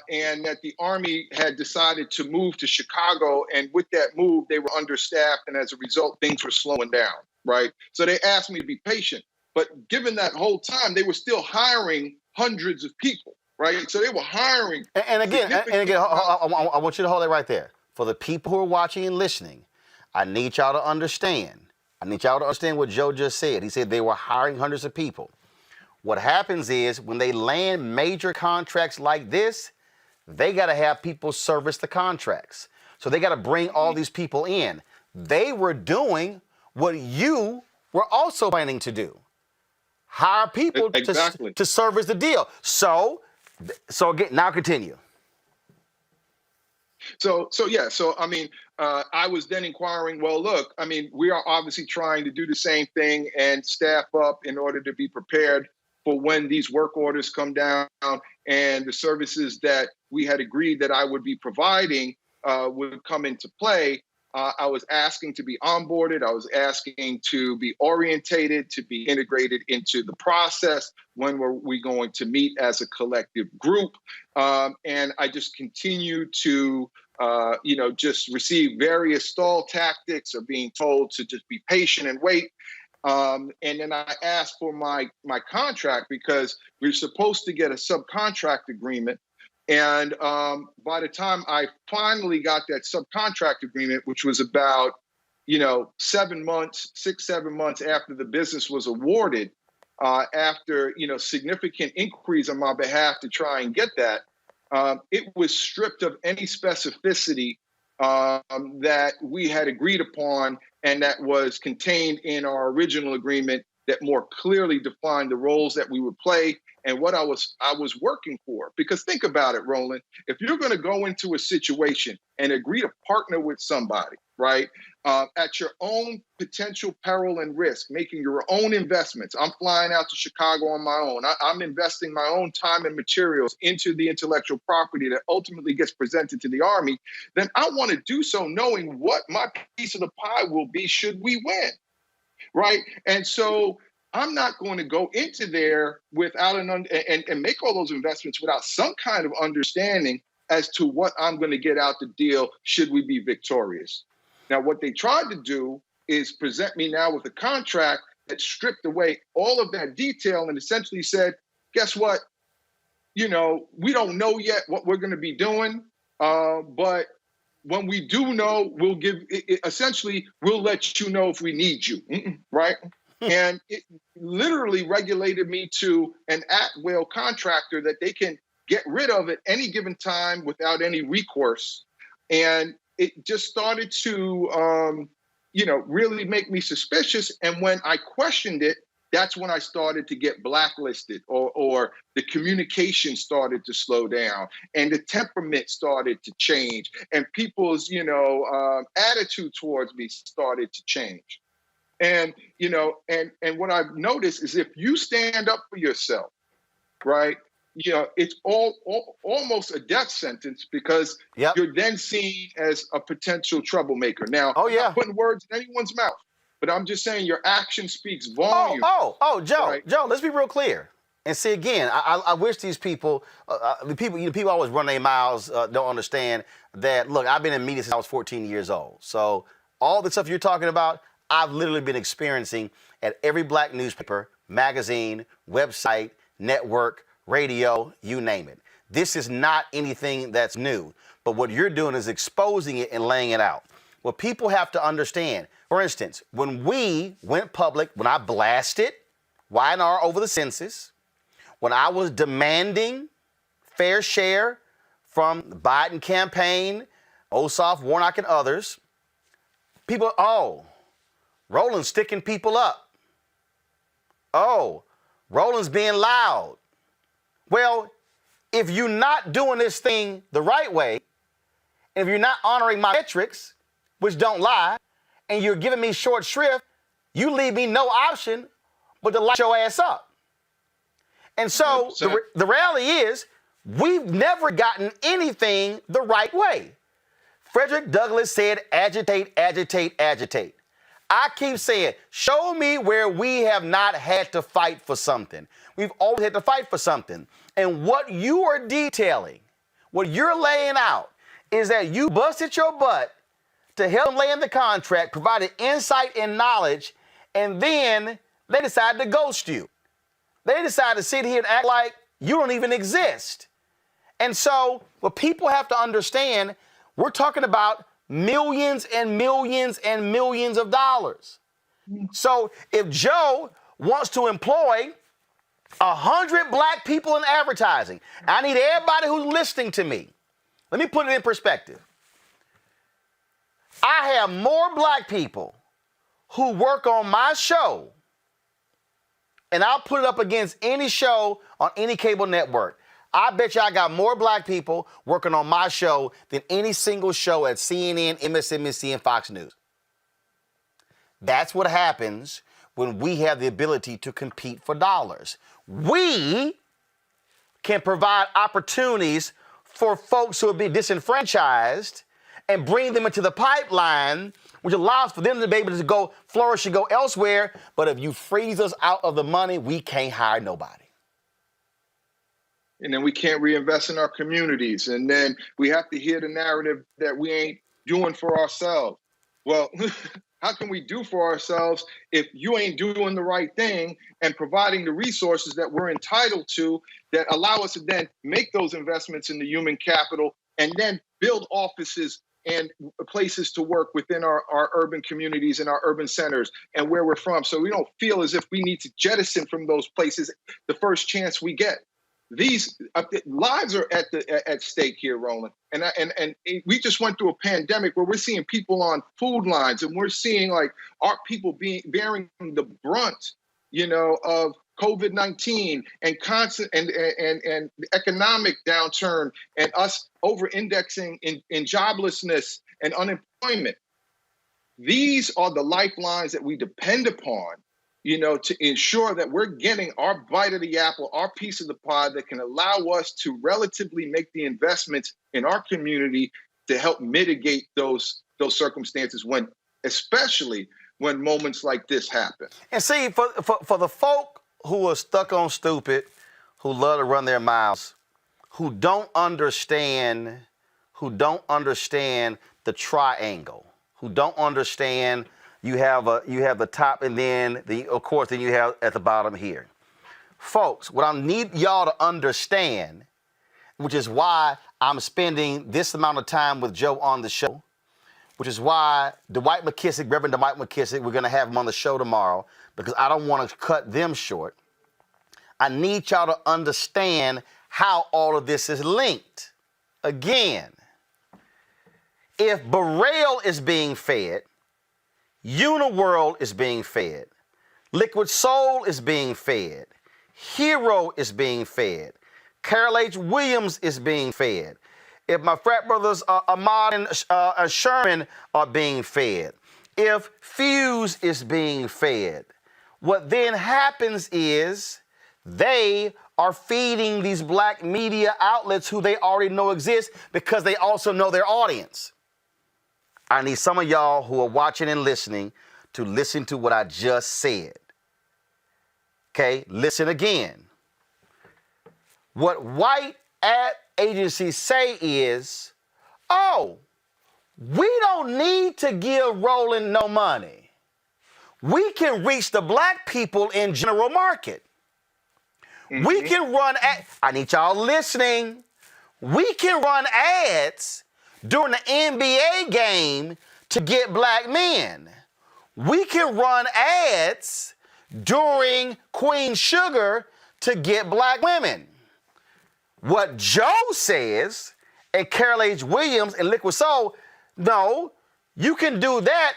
And that the Army had decided to move to Chicago. And with that move, they were understaffed. And as a result, things were slowing down, right? So they asked me to be patient. But given that whole time, they were still hiring hundreds of people, right? So they were hiring. And again, I want you to hold it right there. for the people who are watching and listening, I need y'all to understand. I need y'all to understand what Joe just said. He said they were hiring hundreds of people. What happens is when they land major contracts like this, they got to have people service the contracts. So they got to bring all these people in. They were doing what you were also planning to do. Hire people to service the deal. So again, now continue. So I mean, I was then inquiring, well, look, I mean, we are obviously trying to do the same thing and staff up in order to be prepared for when these work orders come down and the services that we had agreed that I would be providing would come into play. I was asking to be onboarded. I was asking to be orientated, to be integrated into the process. When were we going to meet as a collective group? And I just continued to, just receive various stall tactics of being told to just be patient and wait. And then I asked for my contract because we were supposed to get a subcontract agreement. And by the time I finally got that subcontract agreement, which was about, 7 months, 6-7 months after the business was awarded, after, significant inquiries on my behalf to try and get that, it was stripped of any specificity that we had agreed upon and that was contained in our original agreement that more clearly defined the roles that we would play and what I was working for. Because think about it, Roland, if you're going to go into a situation and agree to partner with somebody, right, at your own potential peril and risk, making your own investments. I'm flying out to Chicago on my own. I'm investing my own time and materials into the intellectual property that ultimately gets presented to the Army. Then I want to do so knowing what my piece of the pie will be should we win, right? And so I'm not going to go into there without and make all those investments without some kind of understanding as to what I'm going to get out the deal should we be victorious. Now, what they tried to do is present me now with a contract that stripped away all of that detail and essentially said, guess what? We don't know yet what we're going to be doing, but when we do know, we'll we'll let you know if we need you, right? And it literally regulated me to an at-will contractor that they can get rid of at any given time without any recourse. And it just started to, really make me suspicious. And when I questioned it, that's when I started to get blacklisted or the communication started to slow down and the temperament started to change and people's, attitude towards me started to change. And, and what I've noticed is if you stand up for yourself, right, it's almost a death sentence because you're then seen as a potential troublemaker. Now, I'm not putting words in anyone's mouth, but I'm just saying your action speaks volume. Joe, right? Joe, let's be real clear. And see, again, I wish these people, people always run their mouths, don't understand that, look, I've been in media since I was 14 years old. So all the stuff you're talking about, I've literally been experiencing at every black newspaper, magazine, website, network, radio, you name it. This is not anything that's new, but what you're doing is exposing it and laying it out. What people have to understand, for instance, when we went public, when I blasted Y&R over the census, when I was demanding fair share from the Biden campaign, Ossoff, Warnock, and others, people, Roland's sticking people up. Roland's being loud. Well, if you're not doing this thing the right way, and if you're not honoring my metrics, which don't lie, and you're giving me short shrift, you leave me no option but to light your ass up. And so the reality is we've never gotten anything the right way. Frederick Douglass said, agitate, agitate, agitate. I keep saying, show me where we have not had to fight for something. We've always had to fight for something. And what you are detailing, what you're laying out, is that you busted your butt to help them land the contract, provided insight and knowledge, and then they decided to ghost you. They decided to sit here and act like you don't even exist. And so what people have to understand, We're talking about millions and millions and millions of dollars. So if Joe wants to employ 100 black people in advertising, I need everybody who's listening to me. Let me put it in perspective. I have more black people who work on my show, and I'll put it up against any show on any cable network. I bet you I got more black people working on my show than any single show at CNN, MSNBC, and Fox News. That's what happens when we have the ability to compete for dollars. We can provide opportunities for folks who have been disenfranchised and bring them into the pipeline, which allows for them to be able to go flourish and go elsewhere. But if you freeze us out of the money, we can't hire nobody. And then we can't reinvest in our communities. And then we have to hear the narrative that we ain't doing for ourselves. Well, how can we do for ourselves if you ain't doing the right thing and providing the resources that we're entitled to that allow us to then make those investments in the human capital and then build offices and places to work within our urban communities and our urban centers and where we're from, so we don't feel as if we need to jettison from those places the first chance we get. These lives are at stake here, Roland. And we just went through a pandemic where we're seeing people on food lines, and we're seeing like our people bearing the brunt, of COVID-19 and constant and economic downturn, and us over-indexing in joblessness and unemployment. These are the lifelines that we depend upon, to ensure that we're getting our bite of the apple, our piece of the pie that can allow us to relatively make the investments in our community to help mitigate those circumstances especially when moments like this happen. And see, for the folk who are stuck on stupid, who love to run their mouths, who don't understand the triangle, who don't understand you have the top and then then you have at the bottom here. Folks, what I need y'all to understand, which is why I'm spending this amount of time with Joe on the show, which is why Reverend Dwight McKissick, we're going to have him on the show tomorrow because I don't want to cut them short. I need y'all to understand how all of this is linked. Again, if Burrell is being fed, Uniworld is being fed, Liquid Soul is being fed, Hero is being fed, Carol H. Williams is being fed, if my frat brothers Ahmad and Sherman are being fed, if Fuse is being fed, what then happens is they are feeding these black media outlets who they already know exist because they also know their audience. I need some of y'all who are watching and listening to listen to what I just said. Okay, listen again. What white ad agencies say is, oh, we don't need to give Roland no money. We can reach the black people in general market. Mm-hmm. We can run I need y'all listening. We can run ads during the NBA game to get black men. We can run ads during Queen Sugar to get black women. What Joe says, and Carol H. Williams and Liquid Soul, no, you can do that,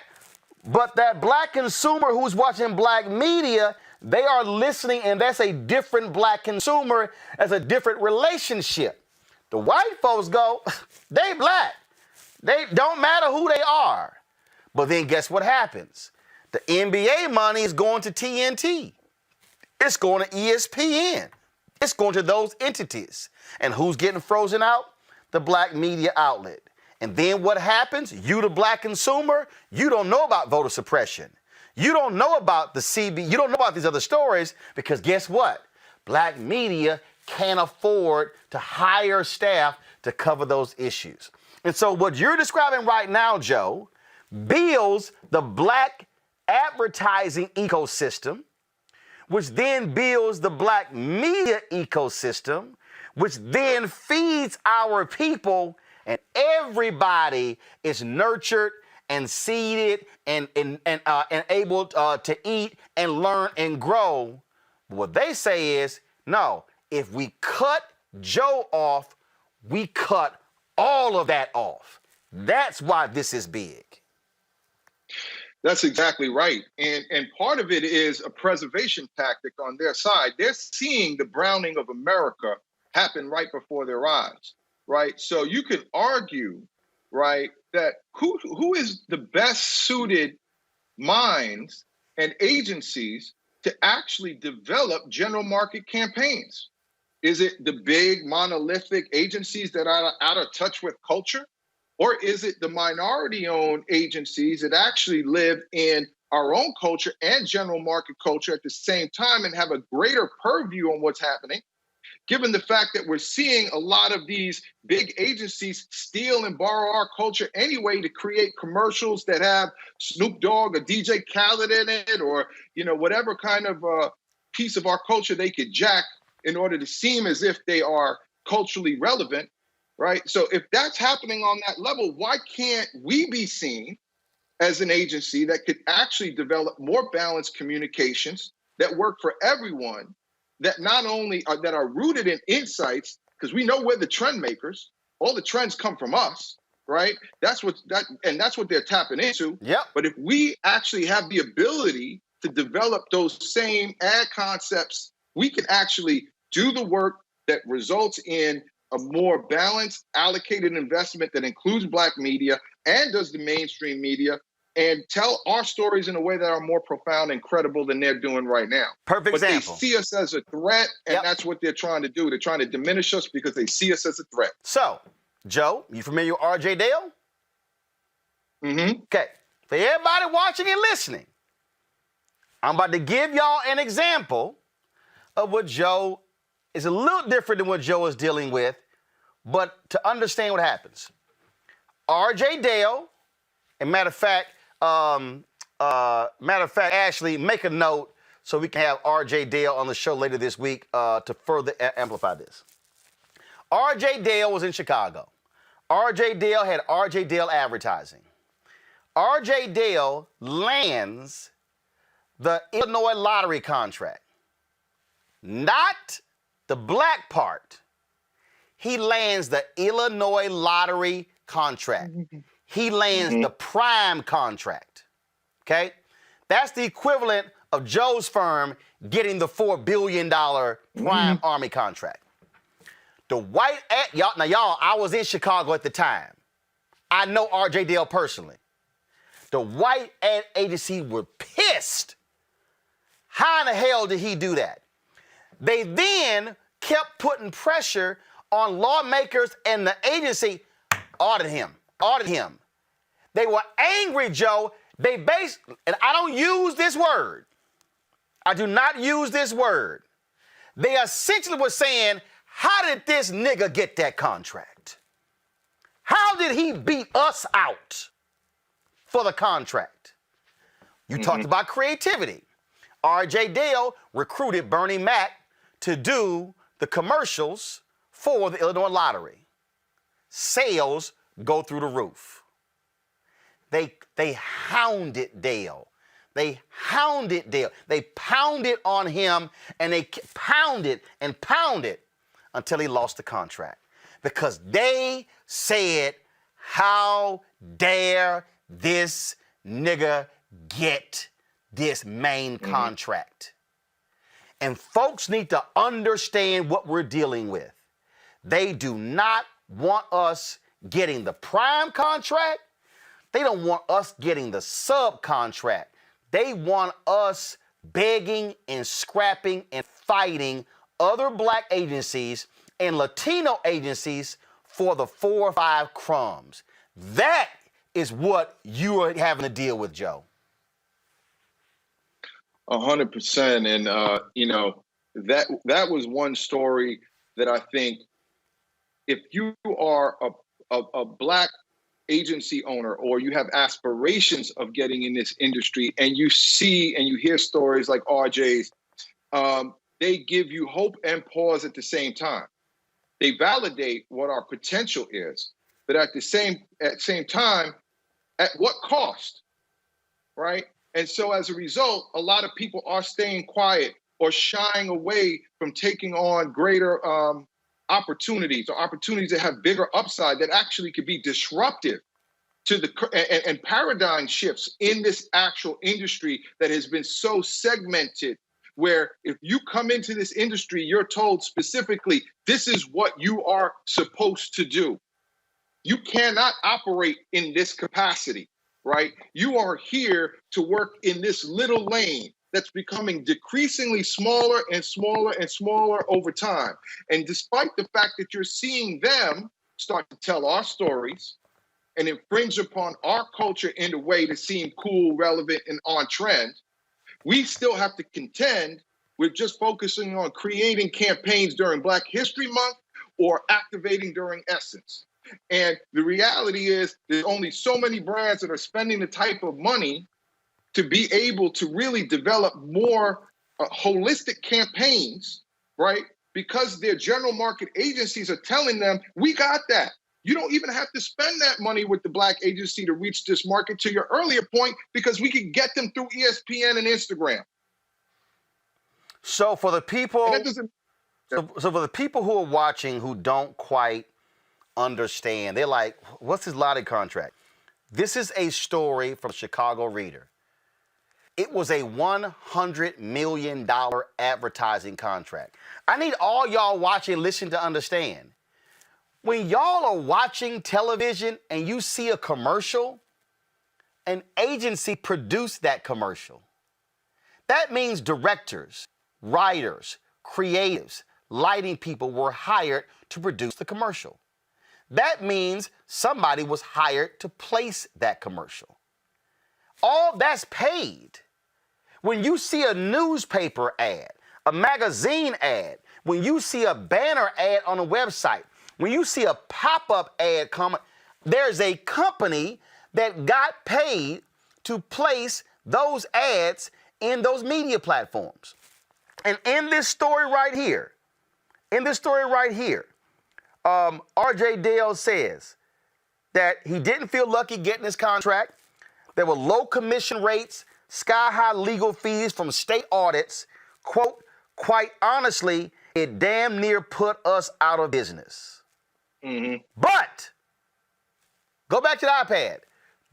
but that black consumer who's watching black media, they are listening, and that's a different black consumer, as a different relationship. The white folks go, they black. They don't matter who they are. But then guess what happens? The NBA money is going to TNT. It's going to ESPN. It's going to those entities. And who's getting frozen out? The black media outlet. And then what happens? You, the black consumer, you don't know about voter suppression. You don't know about the CB. You don't know about these other stories because guess what? Black media can't afford to hire staff to cover those issues. And so what you're describing right now, Joe, builds the black advertising ecosystem, which then builds the black media ecosystem, which then feeds our people and everybody is nurtured and seeded and able to eat and learn and grow. What they say is, no, if we cut Joe off, we cut all of that off. That's why this is big. That's exactly right. And part of it is a preservation tactic on their side. They're seeing the browning of America happen right before their eyes, right? So you could argue, right, that who is the best suited minds and agencies to actually develop general market campaigns? Is it the big monolithic agencies that are out of touch with culture? Or is it the minority-owned agencies that actually live in our own culture and general market culture at the same time and have a greater purview on what's happening, given the fact that we're seeing a lot of these big agencies steal and borrow our culture anyway to create commercials that have Snoop Dogg or DJ Khaled in it, or whatever kind of piece of our culture they could jack in order to seem as if they are culturally relevant. Right. So if that's happening on that level, why can't we be seen as an agency that could actually develop more balanced communications that work for everyone, that not only are rooted in insights, because we know we're the trend makers. All the trends come from us. Right. That's what they're tapping into. Yep. But if we actually have the ability to develop those same ad concepts, we can actually do the work that results in a more balanced, allocated investment that includes Black media and does the mainstream media, and tell our stories in a way that are more profound and credible than they're doing right now. Perfect example. They see us as a threat, and that's what they're trying to do. They're trying to diminish us because they see us as a threat. So, Joe, you familiar with R.J. Dale? Mm-hmm. Okay. For everybody watching and listening, I'm about to give y'all an example of what Joe is a little different than what Joe is dealing with, but to understand what happens. R.J. Dale, and matter of fact, Ashley, make a note so we can have R.J. Dale on the show later this week to further amplify this. R.J. Dale was in Chicago. R.J. Dale had R.J. Dale Advertising. R.J. Dale lands the Illinois lottery contract. Not the black part. He lands the Illinois lottery contract. He lands the prime contract. Okay? That's the equivalent of Joe's firm getting the $4 billion prime army contract. The white ad, y'all, I was in Chicago at the time. I know R.J. Dale personally. The white ad agency were pissed. How in the hell did he do that? They then kept putting pressure on lawmakers and the agency. Audit him. They were angry, Joe. And I don't use this word. I do not use this word. They essentially were saying, how did this nigga get that contract? How did he beat us out for the contract? You talked about creativity. R.J. Dale recruited Bernie Mac to do the commercials for the Illinois lottery. Sales go through the roof. They hounded Dale. They pounded on him, and they pounded and pounded until he lost the contract. Because they said, how dare this nigga get this main contract? And folks need to understand what we're dealing with. They do not want us getting the prime contract. They don't want us getting the subcontract. They want us begging and scrapping and fighting other black agencies and Latino agencies for the 4 or 5 crumbs. That is what you are having to deal with, Joe. 100%. And, that was one story that I think if you are a black agency owner, or you have aspirations of getting in this industry, and you see and you hear stories like RJ's, they give you hope and pause at the same time. They validate what our potential is. but at the same time, at what cost, right? And so as a result, a lot of people are staying quiet or shying away from taking on greater opportunities, or opportunities that have bigger upside that actually could be disruptive to the and paradigm shifts in this actual industry that has been so segmented, where if you come into this industry, you're told specifically, this is what you are supposed to do. You cannot operate in this capacity, right? You are here to work in this little lane that's becoming decreasingly smaller and smaller and smaller over time. And despite the fact that you're seeing them start to tell our stories and infringe upon our culture in a way to seem cool, relevant, and on trend, we still have to contend with just focusing on creating campaigns during Black History Month or activating during Essence. And the reality is there's only so many brands that are spending the type of money to be able to really develop more holistic campaigns, right? Because their general market agencies are telling them, we got that. You don't even have to spend that money with the Black agency to reach this market, to your earlier point, because we can get them through ESPN and Instagram. So for the people, so for the people who are watching who don't quite understand, they're like, what's this lottery contract? This is a story from Chicago Reader. It was a $100 million advertising contract. I need all y'all watching and listening to understand. When y'all are watching television and you see a commercial, an agency produced that commercial. That means directors, writers, creatives, lighting people were hired to produce the commercial. That means somebody was hired to place that commercial. All that's paid. When you see a newspaper ad, a magazine ad, when you see a banner ad on a website, when you see a pop-up ad comment, there's a company that got paid to place those ads in those media platforms. And in this story right here, RJ Dale says that he didn't feel lucky getting this contract. There were low commission rates, sky-high legal fees from state audits. Quote, quite honestly, it damn near put us out of business. Mm-hmm. But, go back to the iPad.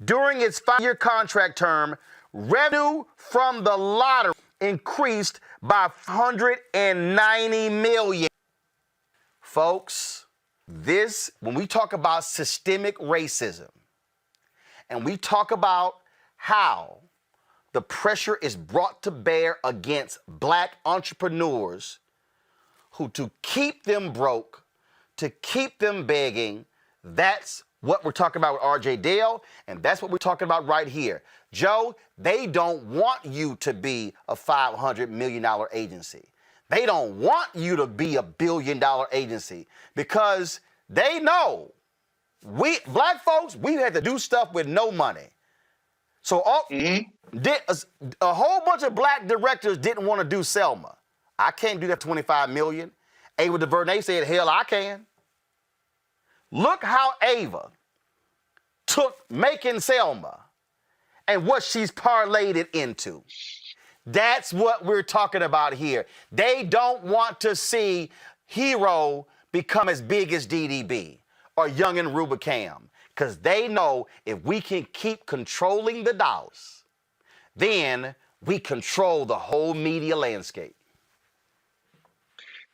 During its 5-year contract term, revenue from the lottery increased by $190 million. Folks, this, when we talk about systemic racism, and we talk about how the pressure is brought to bear against Black entrepreneurs who, to keep them broke, to keep them begging, that's what we're talking about with RJ Dale, and that's what we're talking about right here. Joe, they don't want you to be a $500 million agency. They don't want you to be a $1 billion agency because they know we, Black folks, we had to do stuff with no money. So a whole bunch of Black directors didn't want to do Selma. I can't do that $25 million. Ava DuVernay said, hell, I can. Look how Ava took making Selma and what she's parlayed it into. That's what we're talking about here. They don't want to see Hero become as big as DDB or Young and Rubicam, because they know if we can keep controlling the dollars, then we control the whole media landscape.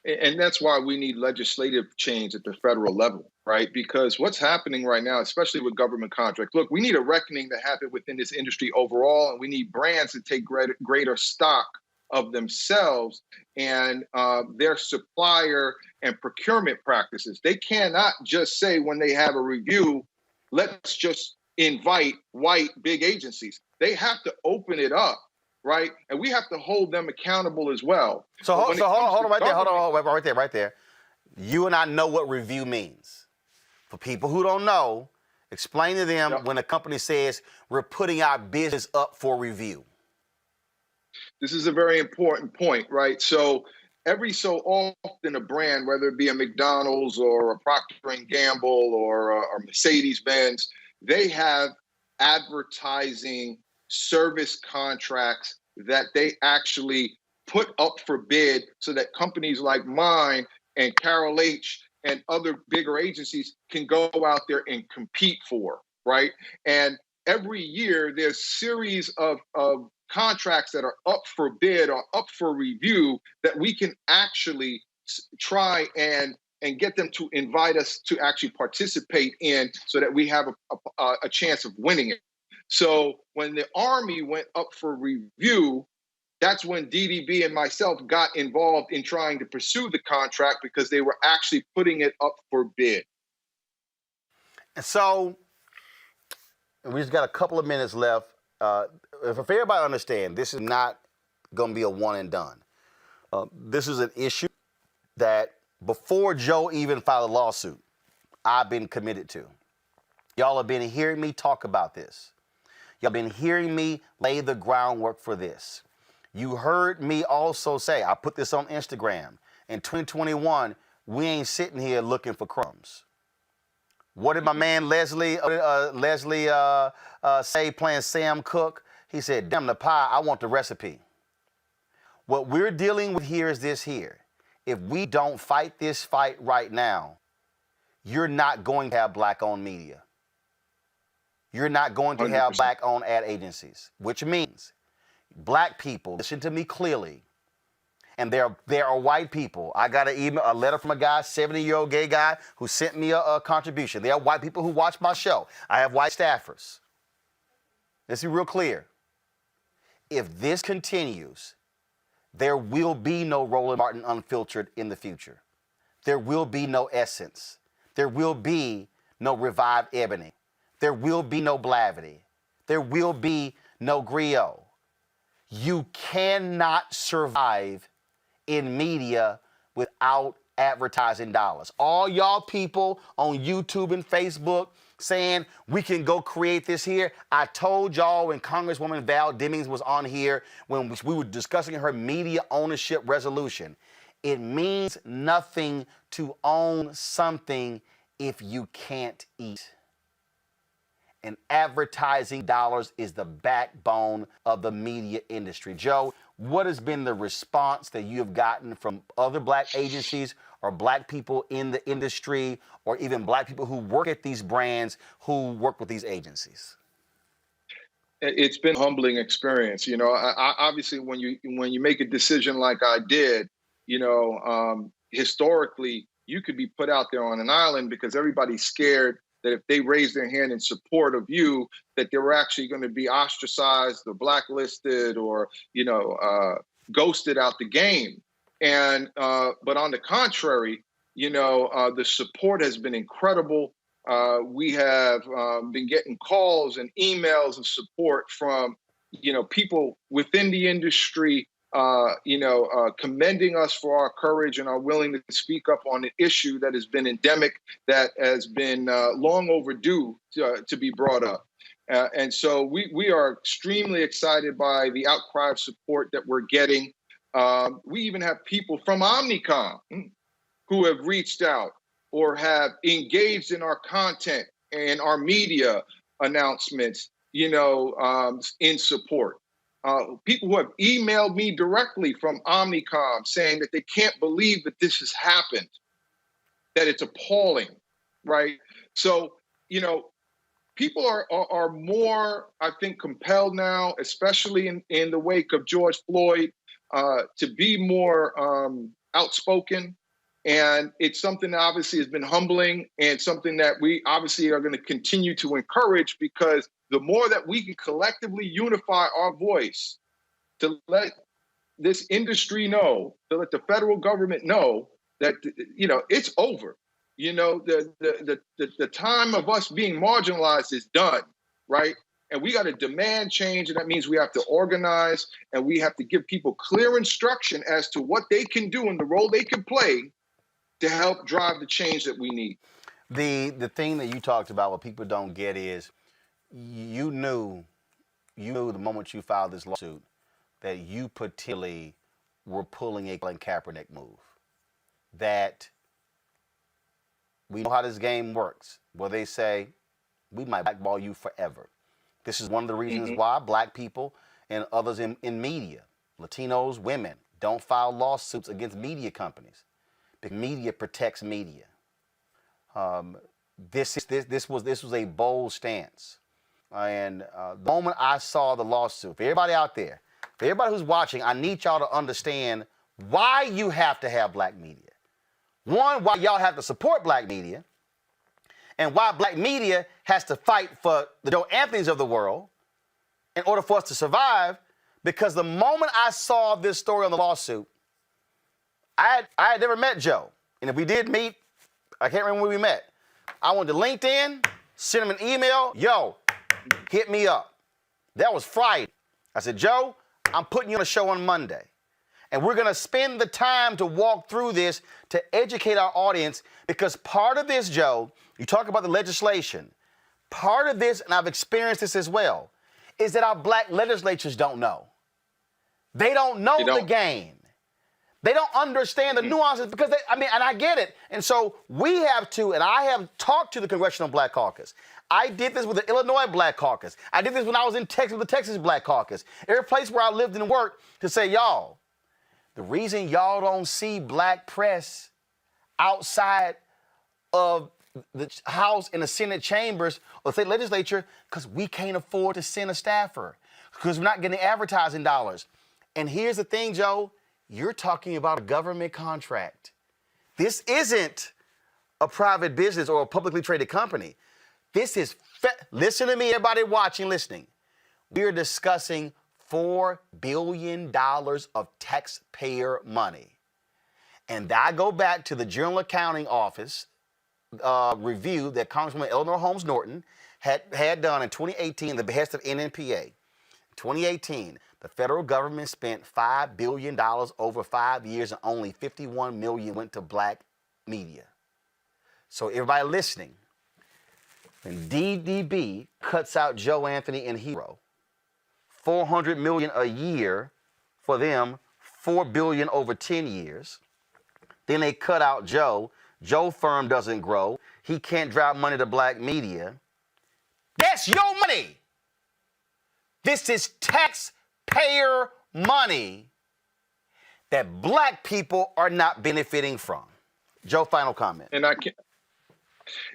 And that's why we need legislative change at the federal level, right? Because what's happening right now, especially with government contracts, look, we need a reckoning to happen within this industry overall, and we need brands to take greater stock of themselves and their supplier and procurement practices. They cannot just say when they have a review, let's just invite white big agencies. They have to open it up. Right, and we have to hold them accountable as well. So hold on right there. You and I know what review means. For people who don't know, explain to them when a company says we're putting our business up for review. This is a very important point, right? So every so often a brand, whether it be a McDonald's or a Procter & Gamble or Mercedes-Benz, they have advertising service contracts that they actually put up for bid so that companies like mine and Carol H and other bigger agencies can go out there and compete for, right? And every year there's series of contracts that are up for bid or up for review that we can actually try and get them to invite us to actually participate in so that we have a chance of winning it. So when the Army went up for review, that's when DDB and myself got involved in trying to pursue the contract because they were actually putting it up for bid. And so we just got a couple of minutes left. If everybody understand, this is not going to be a one and done. This is an issue that before Joe even filed a lawsuit, I've been committed to. Y'all have been hearing me talk about this. Y'all been hearing me lay the groundwork for this. You heard me also say, I put this on Instagram, in 2021, we ain't sitting here looking for crumbs. What did my man Leslie say playing Sam Cooke? He said, damn the pie, I want the recipe. What we're dealing with here is this here. If we don't fight this fight right now, you're not going to have black-owned media. You're not going to have 100%. black-owned ad agencies, which means black people, listen to me clearly, and there are white people. I got a letter from a guy, 70-year-old gay guy, who sent me a contribution. There are white people who watch my show. I have white staffers. Let's be real clear. If this continues, there will be no Roland Martin Unfiltered in the future. There will be no Essence. There will be no Revived Ebony. There will be no Blavity. There will be no Griot. You cannot survive in media without advertising dollars. All y'all people on YouTube and Facebook saying we can go create this here. I told y'all when Congresswoman Val Demings was on here, when we were discussing her media ownership resolution, it means nothing to own something if you can't eat. And advertising dollars is the backbone of the media industry. Joe, what has been the response that you have gotten from other black agencies or black people in the industry or even black people who work at these brands who work with these agencies? It's been a humbling experience. You know, I obviously when you make a decision like I did, you know, historically you could be put out there on an island because everybody's scared that if they raise their hand in support of you, that they were actually going to be ostracized or blacklisted or, you know, ghosted out the game. And but on the contrary, you know, the support has been incredible. We have been getting calls and emails of support from, you know, people within the industry, commending us for our courage and our willingness to speak up on an issue that has been endemic, that has been long overdue to be brought up. And so we are extremely excited by the outcry of support that we're getting. We even have people from Omnicom who have reached out or have engaged in our content and our media announcements, you know, in support. People who have emailed me directly from Omnicom saying that they can't believe that this has happened, that it's appalling, right? So, you know, people are more, I think, compelled now, especially in the wake of George Floyd, to be more outspoken. And it's something that obviously has been humbling and something that we obviously are going to continue to encourage, because the more that we can collectively unify our voice to let this industry know, to let the federal government know that, you know, it's over. You know, the time of us being marginalized is done, right? And we got to demand change, and that means we have to organize and we have to give people clear instruction as to what they can do and the role they can play to help drive the change that we need. The thing that you talked about, what people don't get is you knew the moment you filed this lawsuit that you particularly were pulling a Colin Kaepernick move. That we know how this game works, where they say, we might blackball you forever. This is one of the reasons why black people and others in media, Latinos, women, don't file lawsuits against media companies, because media protects media. This was a bold stance. And the moment I saw the lawsuit, for everybody out there, for everybody who's watching, I need y'all to understand why you have to have black media. One, why y'all have to support black media, and why black media has to fight for the Joe Anthonys of the world in order for us to survive. Because the moment I saw this story on the lawsuit, I had never met Joe. And if we did meet, I can't remember when we met. I went to LinkedIn, sent him an email, yo, hit me up. That was Friday. I said, Joe, I'm putting you on a show on Monday. And we're going to spend the time to walk through this to educate our audience, because part of this, Joe, you talk about the legislation, part of this, and I've experienced this as well, is that our black legislatures don't know. They don't know the game. They don't understand the nuances, because and I get it. And so we have to, and I have talked to the Congressional Black Caucus. I did this with the Illinois Black Caucus. I did this when I was in Texas with the Texas Black Caucus. Every place where I lived and worked, to say, y'all, the reason y'all don't see black press outside of the House and the Senate chambers or the state legislature, because we can't afford to send a staffer, because we're not getting advertising dollars. And here's the thing, Joe, you're talking about a government contract. This isn't a private business or a publicly traded company. This is, listen to me, everybody watching, listening. We're discussing $4 billion of taxpayer money. And I go back to the General Accounting Office review that Congresswoman Eleanor Holmes Norton had done in 2018 at the behest of NNPA. In 2018, the federal government spent $5 billion over 5 years, and only $51 million went to black media. So everybody listening, when DDB cuts out Joe Anthony and Hero, $400 million a year for them, $4 billion over 10 years. Then they cut out Joe. Joe firm doesn't grow. He can't drive money to black media. That's your money. This is taxpayer money that black people are not benefiting from. Joe, final comment. And I can't.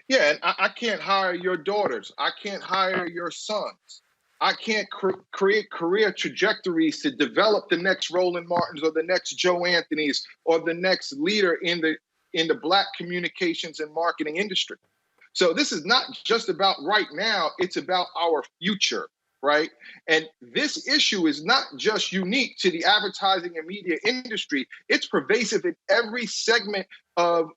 Yeah, and I can't hire your daughters. I can't hire your sons. I can't create career trajectories to develop the next Roland Martins or the next Joe Anthonys or the next leader in the black communications and marketing industry. So this is not just about right now, it's about our future, right? And this issue is not just unique to the advertising and media industry, it's pervasive in every segment of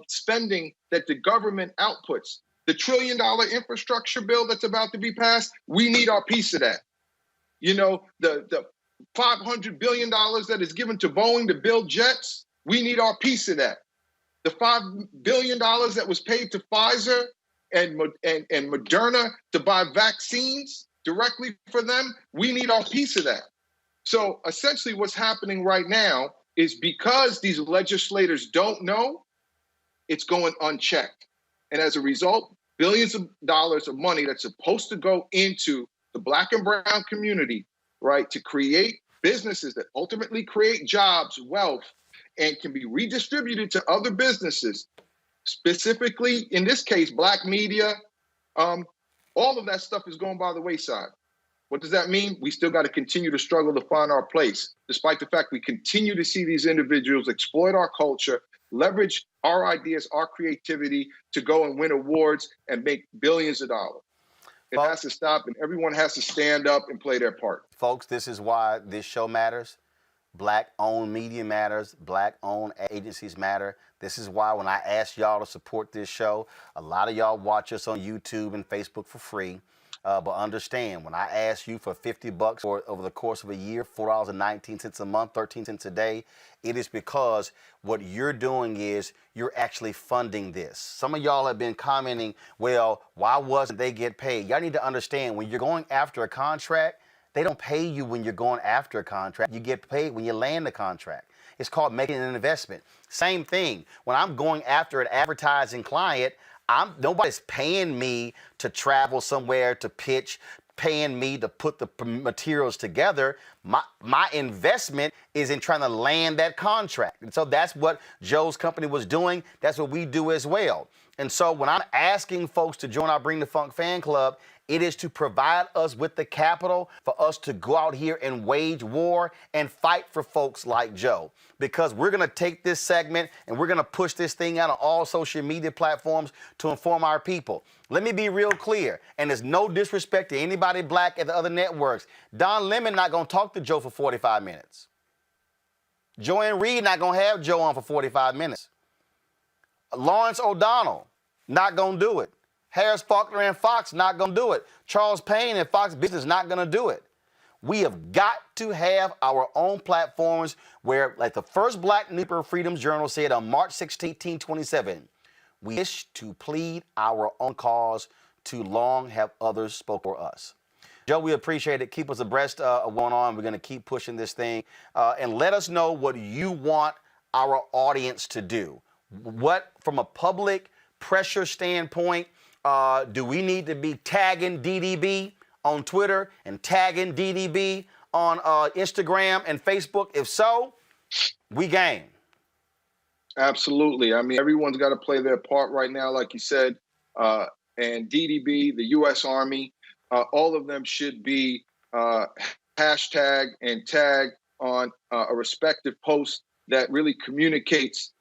spending that the government outputs. The $1 trillion infrastructure bill that's about to be passed, we need our piece of that. You know, the $500 billion that is given to Boeing to build jets, we need our piece of that. The $5 billion that was paid to Pfizer and Moderna to buy vaccines directly for them, we need our piece of that. So essentially what's happening right now is, because these legislators don't know, it's going unchecked. And as a result, billions of dollars of money that's supposed to go into the black and brown community, right, to create businesses that ultimately create jobs, wealth, and can be redistributed to other businesses, specifically, in this case, black media, all of that stuff is going by the wayside. What does that mean? We still got to continue to struggle to find our place, despite the fact we continue to see these individuals exploit our culture, leverage our ideas, our creativity to go and win awards and make billions of dollars. It has to stop, and everyone has to stand up and play their part. Folks, this is why this show matters. Black-owned media matters. Black-owned agencies matter. This is why when I ask y'all to support this show, a lot of y'all watch us on YouTube and Facebook for free. But understand, when I ask you for $50 for over the course of a year, $4.19 a month, 13 cents a day, it is because what you're doing is you're actually funding this. Some of y'all have been commenting, well, why wasn't they get paid? Y'all need to understand, when you're going after a contract, They don't pay you when you're going after a contract. You get paid when you land the contract. It's called making an investment. Same thing. When I'm going after an advertising client, nobody's paying me to travel somewhere to pitch, paying me to put the materials together. My investment is in trying to land that contract. And so that's what Joe's company was doing. That's what we do as well. And so when I'm asking folks to join our Bring the Funk fan club, it is to provide us with the capital for us to go out here and wage war and fight for folks like Joe. Because we're going to take this segment and we're going to push this thing out on all social media platforms to inform our people. Let me be real clear, and there's no disrespect to anybody black at the other networks. Don Lemon not going to talk to Joe for 45 minutes. Joanne Reed not going to have Joe on for 45 minutes. Lawrence O'Donnell not going to do it. Harris Faulkner and Fox not going to do it. Charles Payne and Fox Business not going to do it. We have got to have our own platforms where, like the first Black newspaper Freedom's Journal said on March 16, 1827, we wish to plead our own cause. Too long have others spoke for us. Joe, we appreciate it. Keep us abreast of what's going on. We're going to keep pushing this thing. And let us know what you want our audience to do. What, from a public pressure standpoint, do we need to be tagging DDB on Twitter and tagging DDB on Instagram and Facebook? If so, we game. Absolutely. I mean, everyone's got to play their part right now, like you said. And DDB, the U.S. Army, all of them should be hashtag and tag on a respective post that really communicates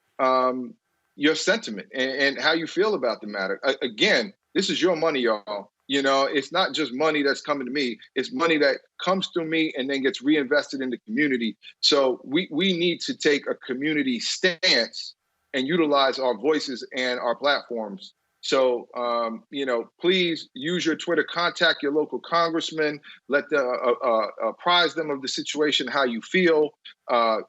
your sentiment and how you feel about the matter. Again, this is your money, y'all. You know, it's not just money that's coming to me. It's money that comes through me and then gets reinvested in the community. So we need to take a community stance and utilize our voices and our platforms. So, you know, please use your Twitter, contact your local congressman, let the apprise them of the situation, how you feel,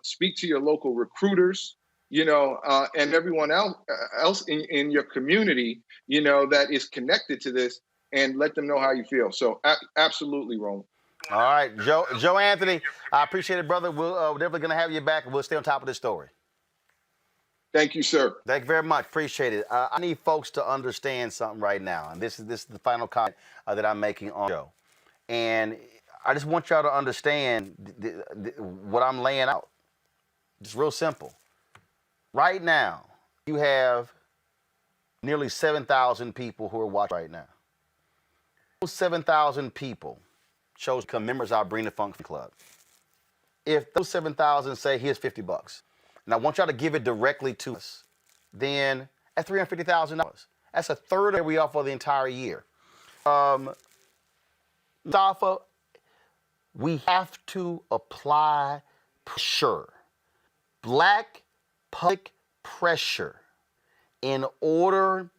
speak to your local recruiters, you know, and everyone else in your community, you know, that is connected to this, and let them know how you feel. So absolutely, Roland. All right, Joe Anthony, I appreciate it, brother. We're definitely going to have you back, and we'll stay on top of this story. Thank you, sir. Thank you very much. Appreciate it. I need folks to understand something right now, and this is the final comment that I'm making on Joe. And I just want y'all to understand what I'm laying out. Just real simple. Right now, you have nearly 7,000 people who are watching right now. Those 7,000 people chose to become members of our Bring the Funk Club. If those 7,000 say, here's $50, and I want y'all to give it directly to us, then that's $350,000. That's a third of where we are for the entire year. Mustafa, we have to apply pressure, black public pressure, in order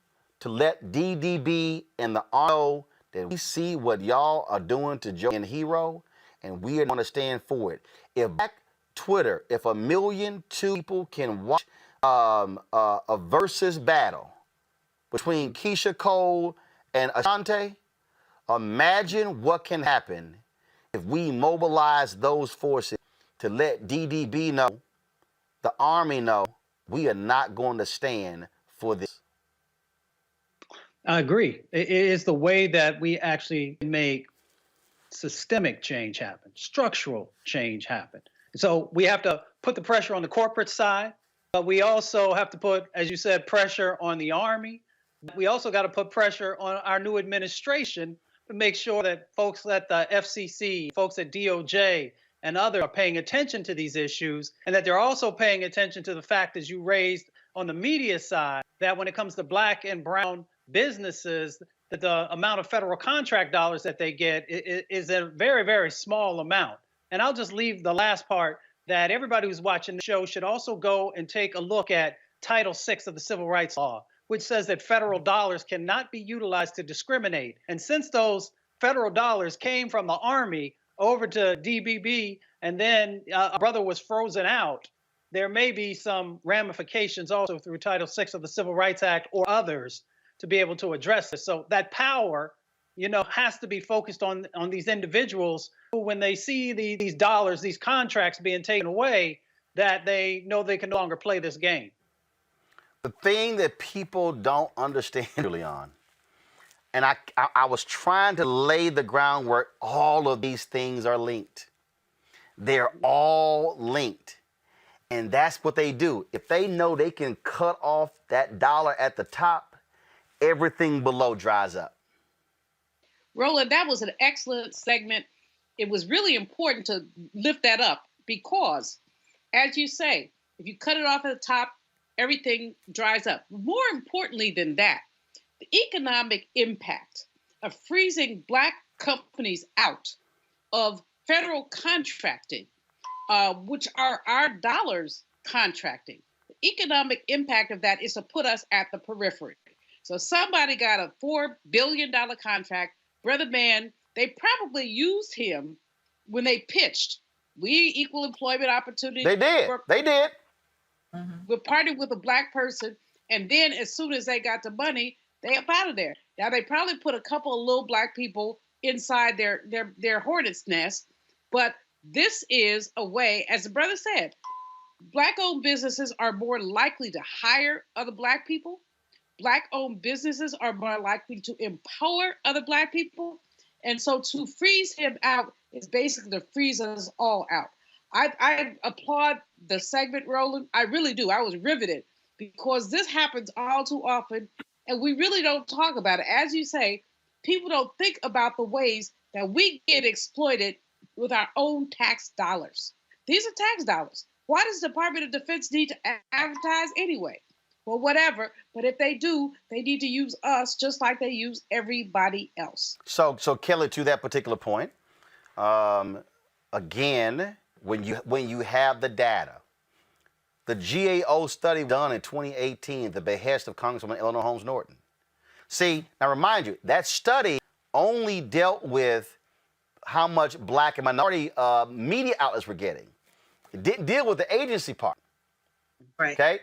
to let DDB and the Army know that we see what y'all are doing to Joe and Hero, and we are going to stand for it. If Black Twitter, if 1.2 million people can watch a versus battle between Keisha Cole and Ashanti, imagine what can happen if we mobilize those forces to let DDB know, the Army know, we are not going to stand for this. I agree. It is the way that we actually make systemic change happen, structural change happen. So we have to put the pressure on the corporate side, but we also have to put, as you said, pressure on the Army. We also got to put pressure on our new administration to make sure that folks at the FCC, folks at DOJ, and others are paying attention to these issues, and that they're also paying attention to the fact, as you raised on the media side, that when it comes to Black and brown businesses, that the amount of federal contract dollars that they get is a very, very small amount. And I'll just leave the last part, that everybody who's watching the show should also go and take a look at Title VI of the Civil Rights Law, which says that federal dollars cannot be utilized to discriminate. And since those federal dollars came from the Army over to DBB, and then a brother was frozen out, there may be some ramifications also through Title VI of the Civil Rights Act or others to be able to address this. So that power has to be focused on these individuals who, when they see these dollars, these contracts being taken away, that they know they can no longer play this game. The thing that people don't understand, Leon, and I was trying to lay the groundwork, all of these things are linked. They're all linked. And that's what they do. If they know they can cut off that dollar at the top, everything below dries up. Roland, that was an excellent segment. It was really important to lift that up because, as you say, if you cut it off at the top, everything dries up. More importantly than that, the economic impact of freezing Black companies out of federal contracting, which are our dollars contracting. The economic impact of that is to put us at the periphery. So somebody got a $4 billion contract. Brother Man, they probably used him when they pitched. We equal employment opportunity. They did. They did. We partied with a Black person, and then as soon as they got the money, they up out of there. Now they probably put a couple of little Black people inside their hornet's nest, but this is a way, as the brother said, Black-owned businesses are more likely to hire other Black people. Black-owned businesses are more likely to empower other Black people. And so to freeze him out is basically to freeze us all out. I applaud the segment, Roland. I really do. I was riveted because this happens all too often, and we really don't talk about it. As you say, people don't think about the ways that we get exploited with our own tax dollars. These are tax dollars. Why does the Department of Defense need to advertise anyway? Well, whatever. But if they do, they need to use us just like they use everybody else. So Kelly, to that particular point, again, when you have the data, the GAO study done in 2018 at the behest of Congresswoman Eleanor Holmes Norton. See, now remind you, that study only dealt with how much Black and minority media outlets were getting. It didn't deal with the agency part. Right. Okay?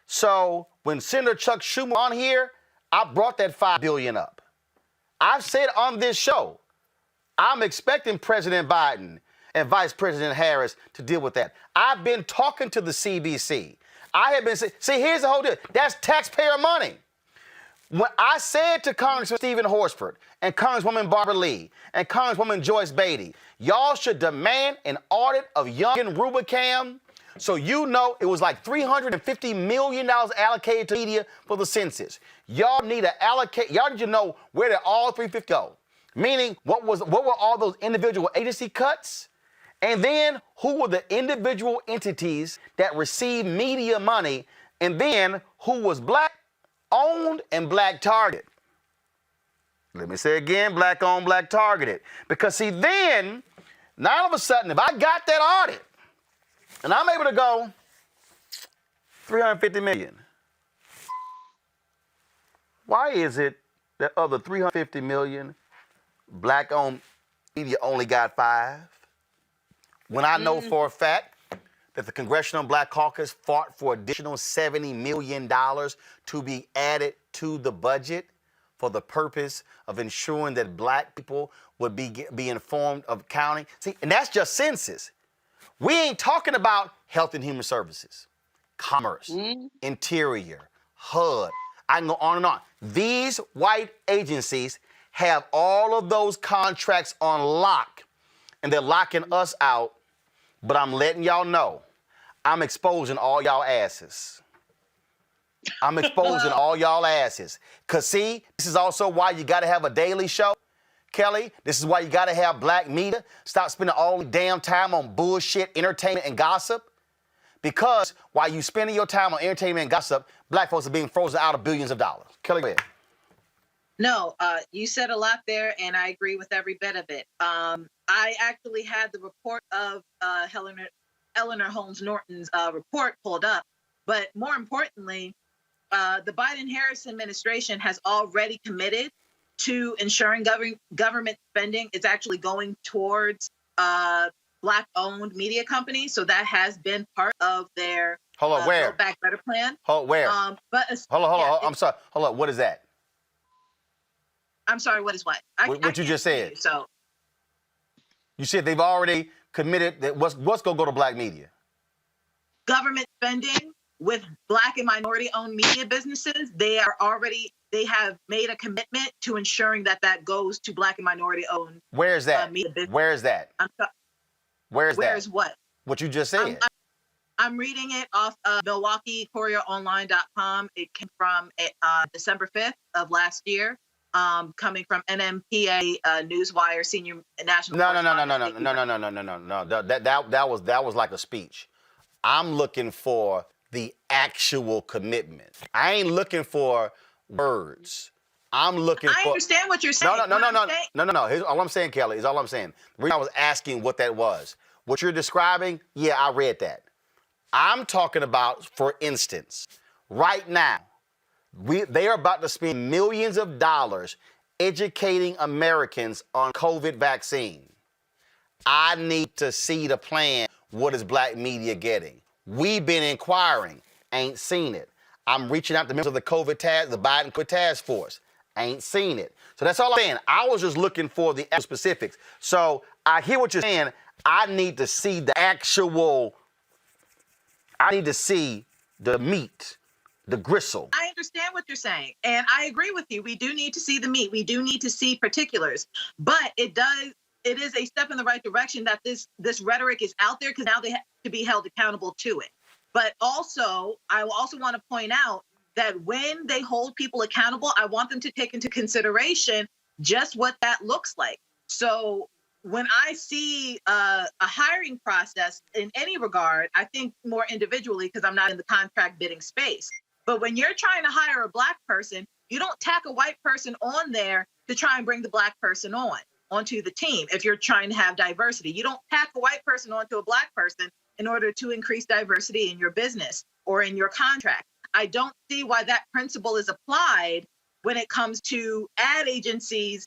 So when Senator Chuck Schumer on here, I brought that $5 billion up. I've said on this show, I'm expecting President Biden and Vice President Harris to deal with that. I've been talking to the CBC. I have been saying, see, here's the whole deal. That's taxpayer money. When I said to Congressman Stephen Horsford and Congresswoman Barbara Lee and Congresswoman Joyce Beatty, y'all should demand an audit of Young and Rubicam, so you know it was like $350 million allocated to media for the census. Y'all need to allocate, y'all need to know where did all 350 go? Meaning, what were all those individual agency cuts? And then who were the individual entities that received media money? And then who was Black owned and Black targeted? Let me say again, Black owned, Black targeted. Because see, then, now all of a sudden, if I got that audit and I'm able to go 350 million, why is it that of the 350 million, Black owned media only got 5? When I know for a fact that the Congressional Black Caucus fought for additional $70 million to be added to the budget for the purpose of ensuring that Black people would be informed of counting. See, and that's just census. We ain't talking about health and human services, commerce, interior, HUD. I can go on and on. These white agencies have all of those contracts on lock, and they're locking us out. But I'm letting y'all know, I'm exposing all y'all asses. I'm exposing all y'all asses. Because see, this is also why you got to have a daily show, Kelly. This is why you got to have Black media. Stop spending all the damn time on bullshit, entertainment, and gossip. Because while you spending your time on entertainment and gossip, Black folks are being frozen out of billions of dollars. Kelly, go ahead. No, you said a lot there, and I agree with every bit of it. I actually had the report of Eleanor Holmes Norton's report pulled up, but more importantly, the Biden-Harris administration has already committed to ensuring government spending is actually going towards Black-owned media companies. So that has been part of their Build Back Better plan. Where? But Hold on. I'm sorry. Hold on. What is that? I'm sorry, what is what? What you just said. So You said they've already committed that what's going to go to black media? government spending with Black and minority-owned media businesses, they have made a commitment to ensuring that goes to Black and minority-owned. Where is that? Media business. Where is that? Where's what? What you just said. I'm reading it off of MilwaukeeCourierOnline.com. It came from December 5th of last year, coming from NMPA Newswire Senior National. No. That was like a speech. I'm looking for the actual commitment. I ain't looking for words. I'm looking for. I understand what you're saying. No. Here's all I'm saying, Kelly, is all I'm saying. The reason I was asking what that was. What you're describing, yeah, I read that. I'm talking about, for instance, right now, they are about to spend millions of dollars educating Americans on COVID vaccine. I need to see the plan. What is black media getting? We've been inquiring, ain't seen it. I'm reaching out to members of the Biden COVID task force, ain't seen it. So that's all I'm saying. I was just looking for the specifics. So I hear what you're saying. I need to see the actual. I need to see the meat, the gristle. I understand what you're saying, and I agree with you. We do need to see the meat. We do need to see particulars, but it is a step in the right direction that this rhetoric is out there, because now they have to be held accountable to it. But also, I will also want to point out that when they hold people accountable, I want them to take into consideration just what that looks like. So when I see a hiring process in any regard, I think more individually because I'm not in the contract bidding space. But when you're trying to hire a black person, you don't tack a white person on there to try and bring the black person onto the team. If you're trying to have diversity, you don't tack a white person onto a black person in order to increase diversity in your business or in your contract. I don't see why that principle is applied when it comes to ad agencies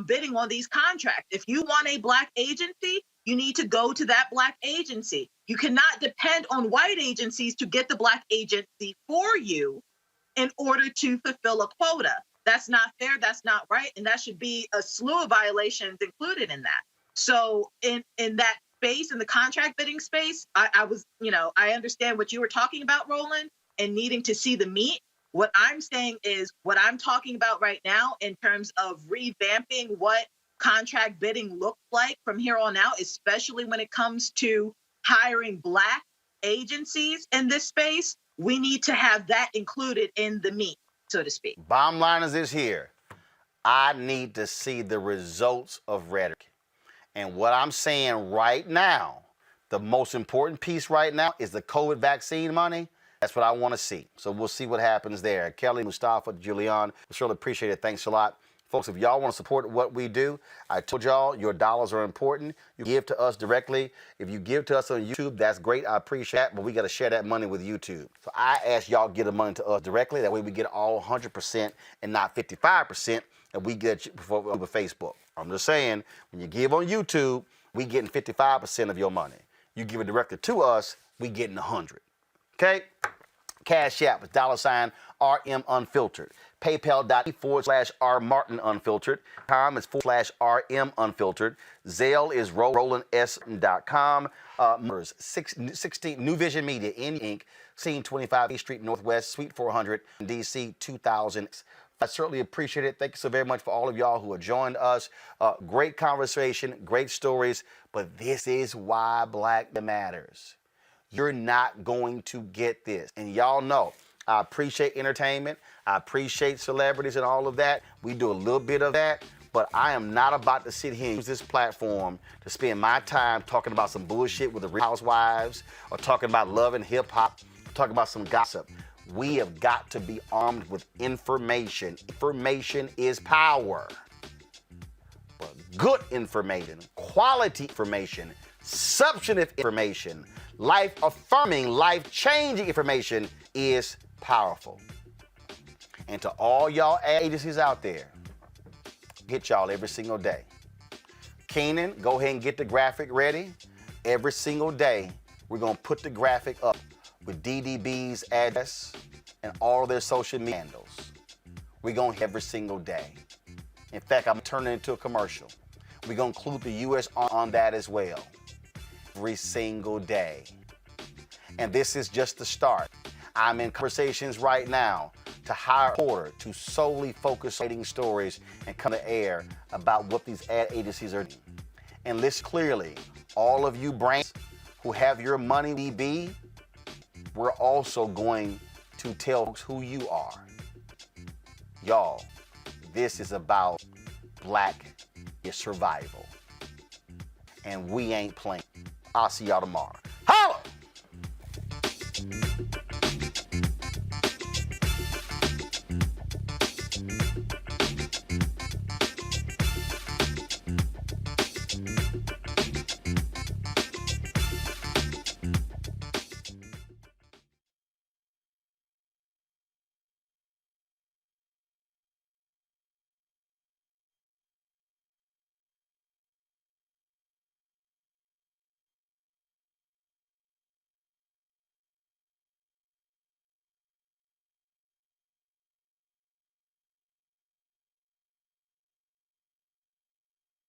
bidding on these contracts. If you want a black agency, you need to go to that black agency. You cannot depend on white agencies to get the black agency for you in order to fulfill a quota. That's not fair, that's not right, and that should be a slew of violations included in that. So in that space, in the contract bidding space, I understand what you were talking about, Roland, and needing to see the meat. What I'm saying is what I'm talking about right now in terms of revamping what contract bidding looks like from here on out, especially when it comes to hiring black agencies in this space. We need to have that included in the meat, so to speak. Bottom line is this here. I need to see the results of rhetoric. And what I'm saying right now, the most important piece right now is the COVID vaccine money. That's what I want to see. So we'll see what happens there. Kelly, Mustafa, Julian, we surely appreciate it. Thanks a lot. Folks, if y'all want to support what we do, I told y'all your dollars are important. You give to us directly. If you give to us on YouTube, that's great. I appreciate that, but we got to share that money with YouTube. So I ask y'all to give the money to us directly. That way we get all 100% and not 55%, and we get it over Facebook. I'm just saying, when you give on YouTube, we getting 55% of your money. You give it directly to us, we getting 100. Okay? Cash App is $RM Unfiltered. PayPal.me/RMartinUnfiltered. Com is /RM Unfiltered. Zelle is RolandS.com. 16 New Vision Media Inc. Scene 25 East Street Northwest, Suite 400, DC 2000. I certainly appreciate it. Thank you so very much for all of y'all who have joined us. Great conversation, great stories, but this is why Black matters. You're not going to get this. And y'all know, I appreciate entertainment. I appreciate celebrities and all of that. We do a little bit of that, but I am not about to sit here and use this platform to spend my time talking about some bullshit with the Real Housewives or talking about love and hip hop, talking about some gossip. We have got to be armed with information. Information is power. But good information, quality information, substantive information, life-affirming, life-changing information is powerful. And to all y'all agencies out there, hit y'all every single day. Keenan, go ahead and get the graphic ready. Every single day, we're going to put the graphic up with DDB's address and all their social media handles. We're going every single day. In fact, I'm turning it into a commercial. We're going to include the U.S. on that as well. Every single day. And this is just the start. I'm in conversations right now to hire a reporter to solely focus on writing stories and come to air about what these ad agencies are doing. And listen clearly, all of you brains who have your money DB, we're also going to tell folks who you are. Y'all, this is about Black survival. And we ain't playing. I'll see y'all tomorrow. Holla!